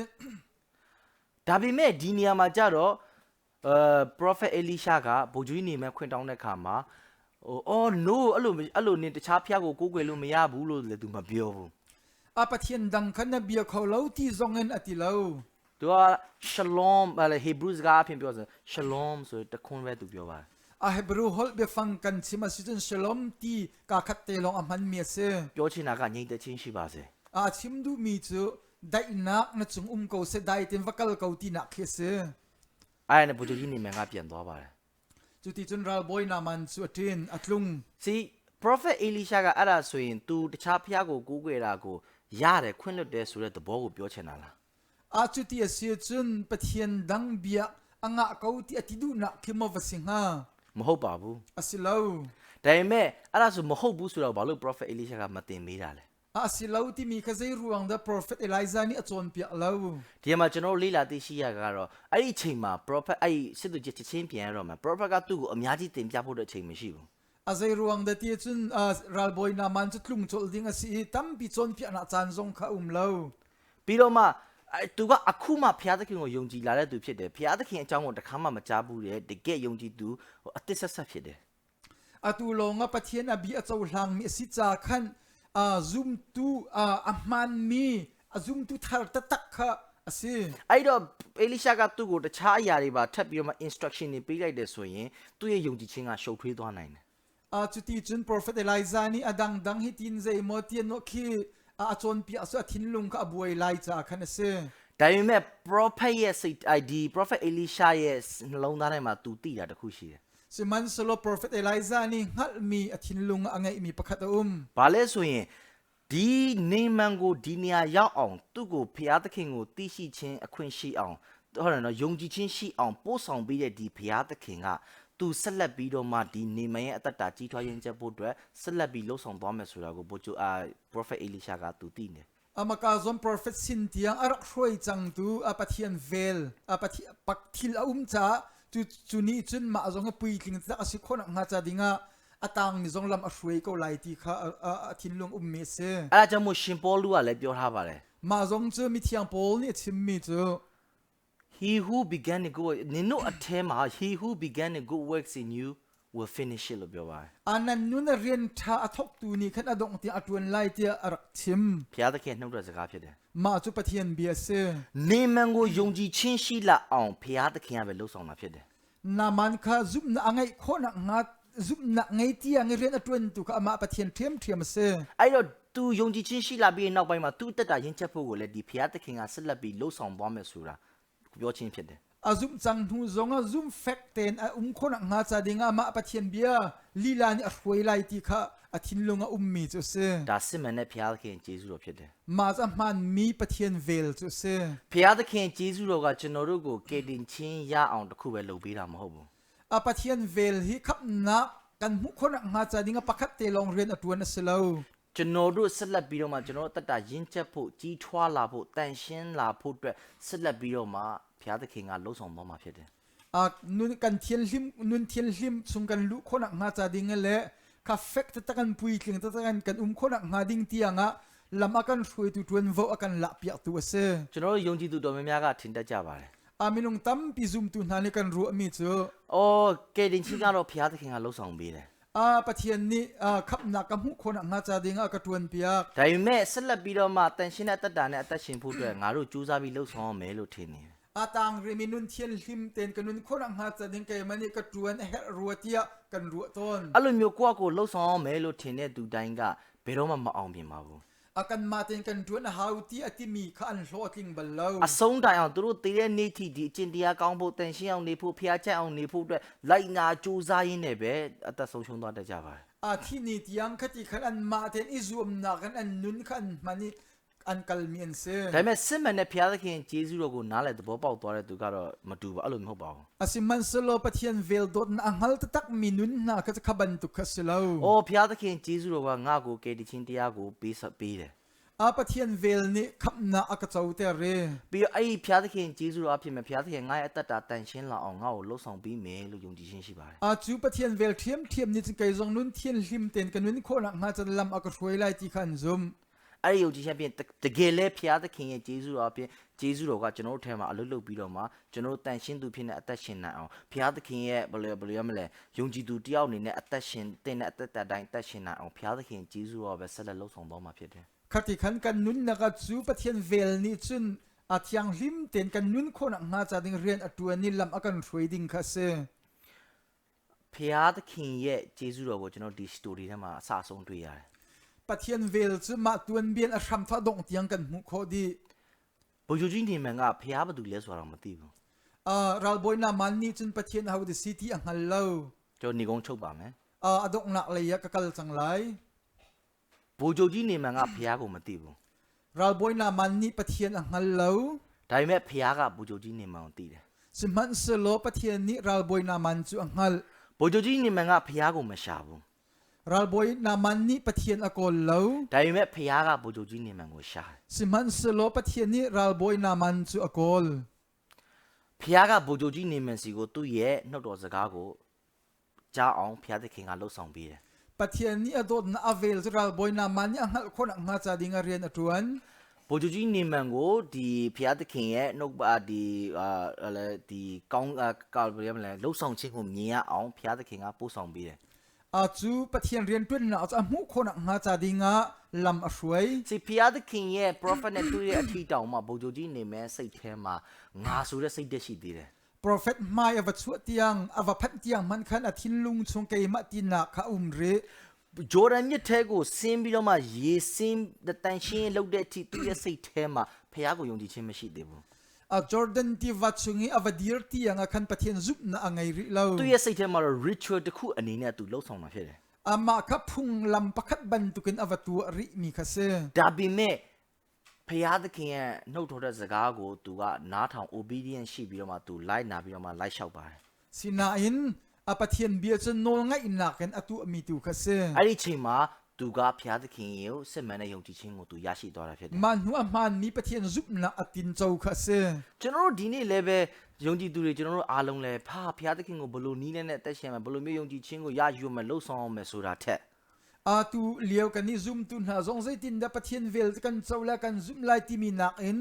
Speaker 1: ဒါပေမဲ့ဒီနေရာမှာကြတော့prophet Elisha ကဗိုလ်ကြီးနေမဲ့ခွင့်တောင်းတဲ့ခါမှာoh no အဲ့လိုနေတခြားဖျားကိုကိုးကွယ်လို့မရဘူးလို့လည်းသူမပြောဘူး
Speaker 2: pathian dang khan na bia kho lo ti zongen atilo
Speaker 1: သူက shalom ဘာလဲ Hebrews ကအဖြစ်ပြောဆို shalom ဆိုတခွန်းပဲသူပြောပါတယ်
Speaker 2: hebrew hol be fang kan chima sidun shalom ti ka khat te long amhan mi se
Speaker 1: ပြောချင်တာကငြိမ်သက်ခြင်းရှိပါစေ
Speaker 2: chim du mi chu dai nak na chung ko se dai tin vakal ko ti na khe se
Speaker 1: အဲ့ဒါနဲ့ဗိုလ်ကြီးနေမဲ့ကပြန်သွားပါတယ်
Speaker 2: chu ti chun ral boy na man chu atin atlung
Speaker 1: see prophet Elisha ကအဲ့ဒါဆိုရင် तू တခြားဖျားကိုကိုးကွယ်တာကိုရတယ်ခွင့်လွှတ်တယ်ဆိုတဲ့သဘောကိုပြောချင်တာလား
Speaker 2: chu ti asia chun pathian dang bia anga ko ti atidu na khimo vasinga
Speaker 1: မဟုတ်ပါဘူး
Speaker 2: asilo
Speaker 1: ဒါပေမဲ့အဲ့ဒါဆိုမဟုတ်ဘူးဆိုတော့ဘာလို့ prophet Elisha ကမတင်မေးတာလဲ
Speaker 2: asilo ti mi khazai ruang da prophet Elijah ni achon pia lo
Speaker 1: ဒီမှာကျွန်တော်လေးလာသိရှိရကတော့အဲ့ဒီအချိန်မှာ prophet အဲ့စစ်သူကြီးချက်ချင်းပြန်ရတော့မှာ prophet ကသူ့ကိုအများကြီးတင်ပြဖို့တဲ့အချိန်မရှိဘူး
Speaker 2: azai ruang da ti chun ral boy na man chu tlung chol ding asi tam pi chon pia na chan zong kha lo
Speaker 1: ပြီးတော့မှသူကအခုမှဘုရားသခင်ကိုယုံကြည်လာတဲ့သူဖြစ်တယ်ဘုရားသခင်အကြောင်းကိုတခါမှမကြားဘူးတဲ့တကယ်ယုံကြည်သူအသစ်ဆက်ဆက်ဖြစ်တယ်
Speaker 2: atu longa pathian abi achau hlang mi si cha khan zoom tu ahman mi zoom tu thar ta tak kha asi
Speaker 1: အဲ့တော့အေလိရှာကသူ့ကိုတခြားအရာတွေပါထပ်ပြီးတော့မှ instruction တွေပေးလိုက်တယ်ဆိုရင်သူ့ရဲ့ယုံကြည်ခြင်းကရှုပ်ထွေးသွားနိုင်တယ်
Speaker 2: chu ti chun prophet Elijah ni adang dang hitin zai mo tian no khi achon pi aso athin lung ka abuai lai cha khan ase
Speaker 1: ဒါပေမဲ့ prophet ရဲ့စိတ် ID prophet Elisha ရဲ့နှလုံးသားထဲမှာသူသိတာတခုရှိတယ်
Speaker 2: si man solo prophet Elijah ni ngal mi athin lung angai mi pakhat
Speaker 1: ဘာလဲဆိုရင်ဒီနေမန်ကိုဒီနေရာရောက်အောင်သူ့ကိုဘုရားသခင်ကိုသိရှိခြင်းအခွင့်ရှိအောင်ဟုတ်တယ်နော်ယုံကြည်ခြင်းရှိအောင်ပို့ဆောင်ပေးတဲ့ဒီဘုရားသခင်ကသူဆက်လက်ပြီးတော့မှဒီနေမန်ရဲ့အသက်တာကြီးထွားရင်းချက်ဖို့အတွက်ဆက်လက်ပြီးလှုပ်ဆောင်သွားမယ်ဆိုတာကိုprophet Elisha ကသူသိနေ
Speaker 2: amaka zon prophet sin tiang arak hroi chang tu apathian vel apathi pakthil cha chu ni chun ma zong pui tling cha asi khona nga cha dinga atang ni zong lam a hroi ko lai ti kha athin lung me se
Speaker 1: အဲ့ဒါကြောင့်မို့ရှင်ပေါလုကလည်းပြောထားပါတယ်
Speaker 2: ma zong chu mi thiang pol ni chim mi chu
Speaker 1: he who began a good နင်တို့အထဲမှာ he who began a good works in you will finish it လို့ပြောပါတယ်
Speaker 2: anan nun rian tha athok tu ni khan adong ti atun lai ti arak chim
Speaker 1: ဘုရားသခင်နှုတ်တဲ့စကားဖြစ်တယ်
Speaker 2: ma chu pathian bia se
Speaker 1: နေမန်ကိုယုံကြည်ခြင်းရှိလာအောင်ဘုရားသခင်ကပဲလှုပ်ဆောင်တာဖြစ်တယ်
Speaker 2: na man kha zum na angai khona nga zum na ngai ti ang rian atun tu ka ama pathian thiam se
Speaker 1: အဲ့တော့သူယုံကြည်ခြင်းရှိလာပြီးနောက်ပိုင်းမှာသူ့တက်တာရင်းချက်ဖို့ကိုလည်းဒီဘုရားသခင်ကဆက်လက်ပြီးလှုပ်ဆောင်သွားမယ်ဆိုတာပြောခြင်းဖြစ်တယ်
Speaker 2: azum chang thu zonga zoom fact ten khona nga cha dinga ma pathian bia lila ni arhoi lai ti kha athin lunga ummi chu se
Speaker 1: ဒါစစ်မှန်တဲ့ဘုရားသခင်ကျေးဇူးတော်ဖြစ်တယ်
Speaker 2: ma za man mi pathian vel chu se
Speaker 1: ဘုရားသခင်ကျေးဇူးတော်ကကျွန်တော်တို့ကိုကယ်တင်ခြင်းရအောင်တခုပဲလုပ်ပေးတာမဟုတ်ဘူး
Speaker 2: pathian vel hi khap na kan mu khona nga cha dinga pakhat te long ren atun aslo
Speaker 1: ကျွန်တော်တို့ဆက်လက်ပြီးတော့မှကျွန်တော်တို့တက်တာရင်းချက်ဖို့ကြီးထွားလာဖို့တန်ရှင်းလာဖို့အတွက်ဆက်လက်ပြီးတော့မှဘုရားသခင်ကလှုပ်ဆောင်သွားမှာဖြစ်တယ်
Speaker 2: nun kan thian hlim chung kan lu khona nga cha dinga le ka fact ta kan pui tling ta kan khona nga ding tianga lama kan hrui tu tuen vo akan la pia tu ase
Speaker 1: ကျွန်တော်တို့ယုံကြည်သူတော်များများကထင်တတ်ကြပါတယ်
Speaker 2: มินุงตั้มปีซุมตุนานี่กันรัวมีเจอ
Speaker 1: โอ้เกดินชิกาเราพยาตะเคียนเราส่งบีเลย
Speaker 2: ปะเทียนนี่ขับหนักกับหุคนอ่ะจะดิ่งกระตวนเปียก
Speaker 1: แต่แม่สลับบีเรามาแต่ชินอัตตาเนี่ยอัตชินพูดด้วยงารูจูซาบีเราส่งเมลุทีนี่
Speaker 2: ต่างเรมินุนเทียนลิมเต็นกันนุนคนอ่ะจะดิ่งแกมันนี่กระตวนเฮรัวเตียกันรัวต้น
Speaker 1: အလိုမျိုးကိုယ့်ကိုလှုပ်ဆောင်မယ်လို့ထင်တဲ့သူတိုင်းကဘယ်တော့မှမအောင်မြင်ပါဘူး
Speaker 2: กันมาเต็นกันตวนฮาวตีอติมีขันโลติงบัลลาว
Speaker 1: အဆုံးတိုင်အောင်သူတို့တည်တဲ့နေ့ထိဒီအကျင့်တရားကောင်းဖို့တန်ရှင်းအောင်နေဖို့ဖျားချက်အောင်နေဖို့အတွက်လိုက်နာကြိုးစားရင်းနဲ့ပဲအသက်ဆုံးရှုံးသွားတတ်ကြပါတယ်
Speaker 2: ที่นี่ที่ยังคติขันอันมาเต็นอิซูมนักอันนุนขันมันนี่อันกัลเมียนเซ
Speaker 1: ဒါပေမဲ့စစ်မှန်တဲ့ဖျားသခင်ဂျေဇုတော်ကိုနားလည်သဘောပေါက်သွားတဲ့သူကတော့မတူပါအဲ့လိုမဟုတ်ပါဘူး
Speaker 2: สิมันสโลปะเทียนเวลดอนอังฮัลตักมินุนนะก็จะขบันตุกสลาว
Speaker 1: ။အော်ဖျားသခင်ဂျေဇုတော်ကငါ့ကိုကယ်တင်ခြင်းတရားကိုပေးတယ်
Speaker 2: ปะเทียนเวลนี่ขับนาอักเจ้าเตเร
Speaker 1: ။ပြီးတော့အဲ့ဒီဖျားသခင်ဂျေဇုတော်အဖြစ်မဲ့ဖျားသခင်ငါ့ရဲ့အသက်တာတန်ရှင်းလာအောင်ငါ့ကိုလှုပ်ဆောင်ပေးမယ်လို့ယုံကြည်ခြင်းရှိပါတယ်
Speaker 2: จูปะเทียนเวลเทียมนี่จึงไกจงนุนเทียนลิมเต็นกันนุนคนอ่ะจะลำอักช่วยไล่ที่ขันซุม
Speaker 1: ။အဲ့ဒီယုံကြည်ခြင်းပြင်တကယ်လဲဖျားသခင်ရဲ့ဂျေဇုတော်အပြင်ဂျေဇုတော်ကကျွန်တော်တို့ထဲမှာအလုပ်လုပ်ပြီးတော့မှကျွန်တော်တို့တန်ရှင်းသူဖြစ်နေအသက်ရှင်နိုင်အောင်ဖျားသခင်ရဲ့ဘယ်လိုရမလဲယုံကြည်သူတယောက်အနေနဲ့အသက်ရှင်တင်တဲ့အသက်တာတိုင်းအသက်ရှင်နိုင်အောင်ဖျားသခင်ဂျေဇုတော်ပဲဆက်လက်လှုပ်ဆောင်သွားမှာဖြစ်တယ်
Speaker 2: คติขันกันนุนนักจูปะเทียนเวลนี่จุนอาทยังลิมเต็นกันนุนคนอ่ะจะดิ่งเรียนอตัวนี่ลำอักันช่วยดิ่งคัสเซ
Speaker 1: ဖျားသခင်ရဲ့ဂျေဇုတော်ကိုကျွန်တော်ဒီ story ထဲမှာအစအဆုံးတွေ့ရတယ်
Speaker 2: ปะเทียนเวลจูมาตวนเบียนอชัมทะดงเตียงกันมุขดี
Speaker 1: ဘုရားကြီးနေမန်ကဖျားဘာတူလဲဆိုတာတော့မသိဘူး
Speaker 2: รัลบอยนามันนี่จุนปะเทียนฮาวดิซิตี้อังฮัลโล
Speaker 1: ကျွန်တော်နေကုန်းချုပ်ပါမယ်
Speaker 2: อดกนักเลยกะกัลจังไล
Speaker 1: ဘုရားကြီးနေမန်ကဖျားကိုမသိဘူး
Speaker 2: รัลบอยนามันนี่ปะเทียนอังฮัลโล
Speaker 1: ဒါပေမဲ့ဖျားကဘုရားကြီးနေမန်ကိုသိတယ်
Speaker 2: สิมันสโลปะเทียนนี่รัลบอยนามันจูอังฮัล
Speaker 1: ဘုရားကြီးနေမန်ကဖျားကိုမရှာဘူး
Speaker 2: รัลบอยนามันนี่ปะเทียนอกอลโล
Speaker 1: ဒါပေမဲ့ဖျားကဘုရားကြီးနေမန်ကိုရှာတယ်
Speaker 2: สิมันสโลปะเทียนนี่รัลบอยนามันจูอกอล
Speaker 1: ဖျားကဘုရားကြီးနေမန်စီကိုသူ့ရဲ့နှုတ်တော်စကားကိုကြားအောင်ဖျားသခင်ကလှုပ်ဆောင်ပေးတယ်
Speaker 2: ปะเทียนนี่อดนอเวลรัลบอยนามันนี่อังฮัลคนอังจะดิ่งเรียนอตวน
Speaker 1: ဘုရားကြီးနေမန်ကိုဒီဖျားသခင်ရဲ့နှုတ်ပါဒီဒီကောင်းကောင်းဘယ်လိုလဲလှုပ်ဆောင်ခြင်းကိုမြင်ရအောင်ဖျားသခင်ကပို့ဆောင်ပေးတယ်
Speaker 2: จูปะเทียนเรียนတွင်နာအမှုခုနငါချဒီငါလမ်အရွှေ
Speaker 1: စီဖျားသခင်ရဲ့ prophet နဲ့တွေ့တဲ့အထီတောင်မှာဘုရားကြီးနေမဲ့စိတ်ထဲမှာငါဆိုတဲ့စိတ်တက်ရှိသေးတယ်
Speaker 2: prophet mai ava chu tiang ava phat tiang man khan athin lung chung ke ma tina kha re
Speaker 1: ဂျော်ဒန်မြစ်ထဲကိုဆင်းပြီးတော့မှရေဆင်းတန်ရှင်းလောက်တဲ့အထိသူ့ရဲ့စိတ်ထဲမှာဖျားကိုယုံကြည်ခြင်းမရှိသေးဘူး
Speaker 2: jordan ti va chungi ava dir tiang khan pathian zup na angai ri lo
Speaker 1: သူ့ရဲ့စိတ်ထဲမှာတော့ ritual တစ်ခုအနေနဲ့သူလှုပ်ဆောင်တာဖြစ်တယ်
Speaker 2: ama kha phung lam pakhat ban tukin ava tu ri mi kha se
Speaker 1: ဒါပေမဲ့ဖျားသခင်ရဲ့နှုတ်တော်တဲ့စကားကိုသူကနားထောင် obedient ရှိပြီးတော့မှသူလိုက်နာပြီးတော့မှလိုက်လျှောက်ပါတယ်
Speaker 2: sinain apathian bia chen nol nga ina ken atu mi tu kha se
Speaker 1: အဲ့ဒီချိန်မှာသူကဖျားသခင်ရဲ့စစ်မှန်တဲ့ယုံကြည်ခြင်းကိုသူရရှိသွားတာဖြစ်တယ်
Speaker 2: man hu aman mi pathian zup na atin chau kha se
Speaker 1: ကျွန်တော်တို့ဒီနေ့လည်းပဲယုံကြည်သူတွေကျွန်တော်တို့အားလုံးလည်းဖျားသခင်ကိုဘယ်လိုနီးနဲ့အသက်ရှင်မယ်ဘယ်လိုမျိုးယုံကြည်ခြင်းကိုရယူမယ်လှုပ်ဆောင်အောင်မယ်ဆိုတာထက်
Speaker 2: tu liao kan ni zoom tu na zong zai tin da pathian vel kan chawla kan zoom lai ti mi nak in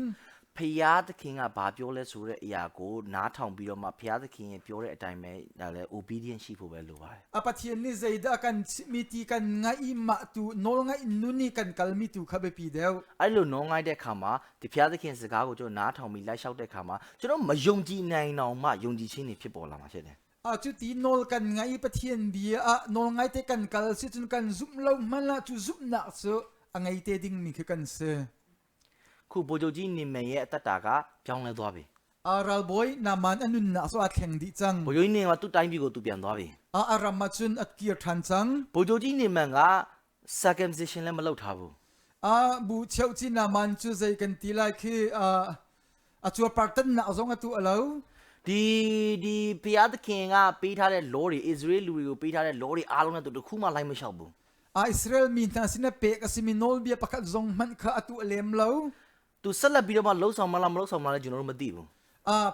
Speaker 1: ဖျားသခင်ကဘာပြောလဲဆိုတဲ့အရာကိုနားထောင်ပြီးတော့မှဖျားသခင်ရဲ့ပြောတဲ့အတိုင်းပဲဒါလည်း obedient ရှိဖို့ပဲလိုပါတယ်
Speaker 2: apathian ni zaida kan mi ti kan nga i ma tu nol nga nu ni kan kal mi tu khabe pi deu
Speaker 1: အဲ့လိုနောင်းလိုက်တဲ့အခါမှာဒီဖျားသခင်စကားကိုကျွန်တော်နားထောင်ပြီးလိုက်လျှောက်တဲ့အခါမှာကျွန်တော်မယုံကြည်နိုင်တော့မှယုံကြည်ခြင်းတွေဖြစ်ပေါ်လာမှာဖြစ်တယ်
Speaker 2: chu ti nol kan nga i pathian bia nol ngai te kan kal si chun kan zoom lo mala chu zoom na so angai te ding mi kan se
Speaker 1: ခုဘိုးချုပ်ကြီးနေမရဲ့အသက်တာကပြောင်းလဲသွားပြီ
Speaker 2: aral boy na man anun na so atheng di chang
Speaker 1: ဘိုးချုပ်ကြီးနေမှာသူ့တိုင်းပြည်ကိုသူပြန်သွားပြီ
Speaker 2: aram ma chun at kier than chang
Speaker 1: ဘိုးချုပ်ကြီးနေမန်က circumcision လည်းမလုပ်ထားဘူး
Speaker 2: bu cheu chi na man chu zai kan ti lai khi chu partan na zong atu alo
Speaker 1: ဒီဖျားသခင်ကပေးထားတဲ့ law တွေ Israel လူတွေကိုပေးထားတဲ့ law တွေအားလုံးနဲ့သူတစ်ခုမှလိုက်မလျှောက်ဘူး
Speaker 2: Israel min na sina pe kasi minol bia pakat zong man kha atu alem lo
Speaker 1: သူဆက်လက်ပြီးတော့မှလှုပ်ဆောင်မလားမလှုပ်ဆောင်မလားကျွန်တော်တို့မသိဘူး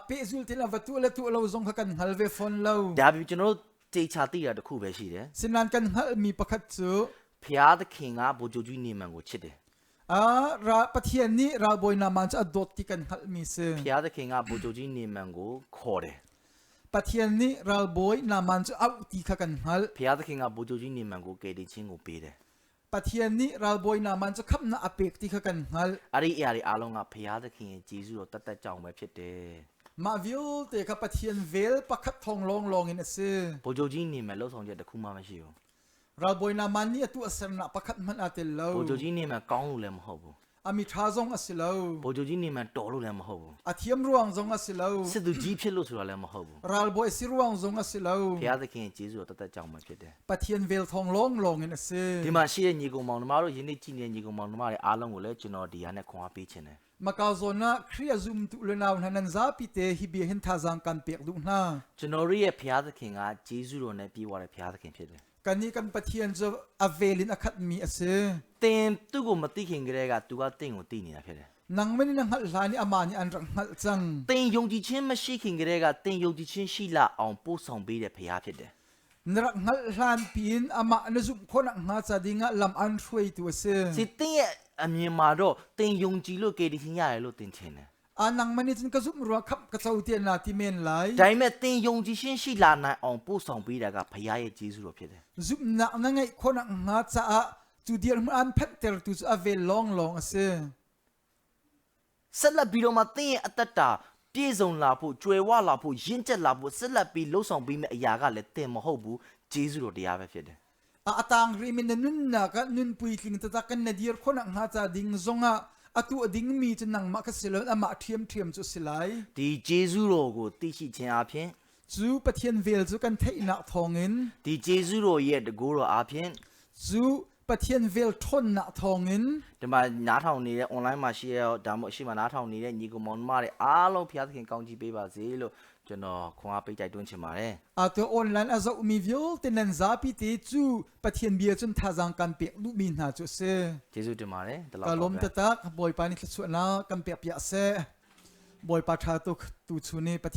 Speaker 2: pe zul tin avatu le tu lo zong kha kan halve phone lo
Speaker 1: ဒါပြီးကျွန်တော်တို့တေချာသိတာတစ်ခုပဲရှိတယ်
Speaker 2: sinan kan hal mi pakat chu
Speaker 1: ဖျားသခင်ကဘိုးချုပ်ကြီးနေမန်ကိုချစ်တယ်
Speaker 2: ราปะเทียนนี้ราบอยนามันจะอดดที่กันหัดมีเส
Speaker 1: ဖျားသခင်ကဗိုလ်ချုပ်ကြီးနေမန်ကိုခေါ်တယ်
Speaker 2: ปะเทียนนี้ราบอยนามันจะเอาตีขกันหัล
Speaker 1: ဖျားသခင်ကဗိုလ်ချုပ်ကြီးနေမန်ကိုကယ်တင်ခြင်းကိုပေးတယ်
Speaker 2: ปะเทียนนี้ราบอยนามันจะขับนาอเปกตีขกันหัล
Speaker 1: အဲ့ဒီအရာတွေအားလုံးကဖျားသခင်ရဲ့ဂျေဇုတော်တတ်ကြောင်ပဲဖြစ်တယ်
Speaker 2: มาวิวเตะกับปะเทียนเวลปะคัดทองลองลองอินเส
Speaker 1: ဗိုလ်ချုပ်ကြီးနေမန်လှုပ်ဆောင်ချက်တစ်ခုမှမရှိဘူး
Speaker 2: ราบอยนามันนี่ตัวเสนาปะคัดมันอาเตลโล
Speaker 1: ဗိုလ်ချုပ်ကြီးနေမန်ကောင်းလို့လည်းမဟုတ်ဘူး
Speaker 2: อามิทาซงอสิโล
Speaker 1: ဗိုလ်ချုပ်ကြီးနေမန်တော်လို့လည်းမဟုတ်ဘူး
Speaker 2: อาเทียมรวงซงอสิโล
Speaker 1: စစ်သူကြီးဖြစ်လို့ဆိုတာလည်းမဟုတ်ဘူး
Speaker 2: ราบอยสิรวงซงอสิโล
Speaker 1: ဖျားသခင်ရဲ့ဂျေဇုတော်တတ်ကြောင်ပဲဖြစ်တယ်
Speaker 2: ปะเทียนเวลทองลองลองอินเส
Speaker 1: ဒီမှာရှိတဲ့ညီကောင်မောင်နှမတို့ယနေ့ကြည်နေတဲ့ညီကောင်မောင်နှမတွေအားလုံးကိုလည်းကျွန်တော်ဒီဟာနဲ့ခွန်အားပေးခြင်းတယ်
Speaker 2: มากาโซนะครียซุมตุเลนาวนันซาปิเตฮิเบียเห็นทาซังกันเปียกดูนะ
Speaker 1: ကျွန်တော်တို့ရဲ့ဖျားသခင်ကဂျေဇုတော်နဲ့ပြေးသွားတဲ့ဖျားသခင်ဖြစ်တယ်
Speaker 2: กันนี้กันปะเทียนจะอเวลินอคัดมีเส
Speaker 1: သင်သူ့ကိုမသိခင်ကတည်းကသူကတင့်ကိုသိနေတာဖြစ်တယ်
Speaker 2: นังไม่ได้นังหัดลานี่อามานี่อันรังหัดจัง
Speaker 1: သင်ယုံကြည်ခြင်းမရှိခင်ကတည်းကသင်ယုံကြည်ခြင်းရှိလာအောင်ပို့ဆောင်ပေးတဲ့ဖျားဖြစ်တယ်
Speaker 2: นรักหัดลานปีนอามาเนซุมคนหาจะดิ่งลำอันช่วยตัวเส
Speaker 1: စီသင်ရဲ့အမြင်မှာတော့သင်ယုံကြည်လို့ကယ်တင်ခြင်းရတယ်လို့သင်ထင်တယ်
Speaker 2: อานังมันนี่จึงกระซุมรัวขับกระเจ้าเตียนนาที่เมนไหล
Speaker 1: ဒါပေမဲ့သင်ယုံကြည်ခြင်းရှိလာနိုင်အောင်ပို့ဆောင်ပေးတာကဖျားရဲ့ဂျေဇုတော်ဖြစ်တယ်
Speaker 2: ซุมนักนั่งไงคนหาจะจูเดียร์มันอันเพชรเตอร์ตูจะอเวลองลองเส
Speaker 1: ဆက်လက်ပြီးတော့မှသင်ရဲ့အသက်တာပြည့်စုံလာဖို့ကြွယ်ဝလာဖို့ရင့်ကျက်လာဖို့ဆက်လက်ပြီးလှုပ်ဆောင်ပေးမယ့်အရာကလည်းသင်မဟုတ်ဘူးဂျေဇုတော်တရားပဲဖြစ်တယ်
Speaker 2: อาตางริมินนุนนักนุนปุยลิงตะตะกันนเดียร์คนหาจะดิ่งซงอาตัวดิ่งมีจะนังมักสิลอามาเทียมเทียมจุสิไล
Speaker 1: ဒီဂျေဇုတော်ကိုသိရှိခြင်းအပြင်
Speaker 2: จูปะเทียนเวลจูกันเทอินักทองอิน
Speaker 1: ဒီဂျေဇုတော်ရဲ့တကူတော်အပြင်
Speaker 2: จูปะเทียนเวลทนนักทองอิน
Speaker 1: ဒီမှာနားထောင်နေတဲ့ online မှာရှိရဒါမှမဟုတ်ရှိမှနားထောင်နေတဲ့ညီကောင်မောင်နှမတွေအားလုံးဖျားသခင်ကောင်းချီးပေးပါစေလို့ကျွန်တော်ခွန်အားပေးတိုက်တွန်းချင်ပါတယ်
Speaker 2: อาตัวออนไลน์อาจะมีวิวแต่นันซาปิเตจูปะเทียนเบียจนทาจังกันเปียกลูมีนาจุเซ
Speaker 1: ကျေးဇူးတင်ပါတယ်ဒီလောက်
Speaker 2: กา
Speaker 1: ပါ
Speaker 2: ลม
Speaker 1: ပဲ
Speaker 2: ตะตักบอยปานิทสุนากันเปียกเปียเซบอยปาทาตุกตูชูเนปะ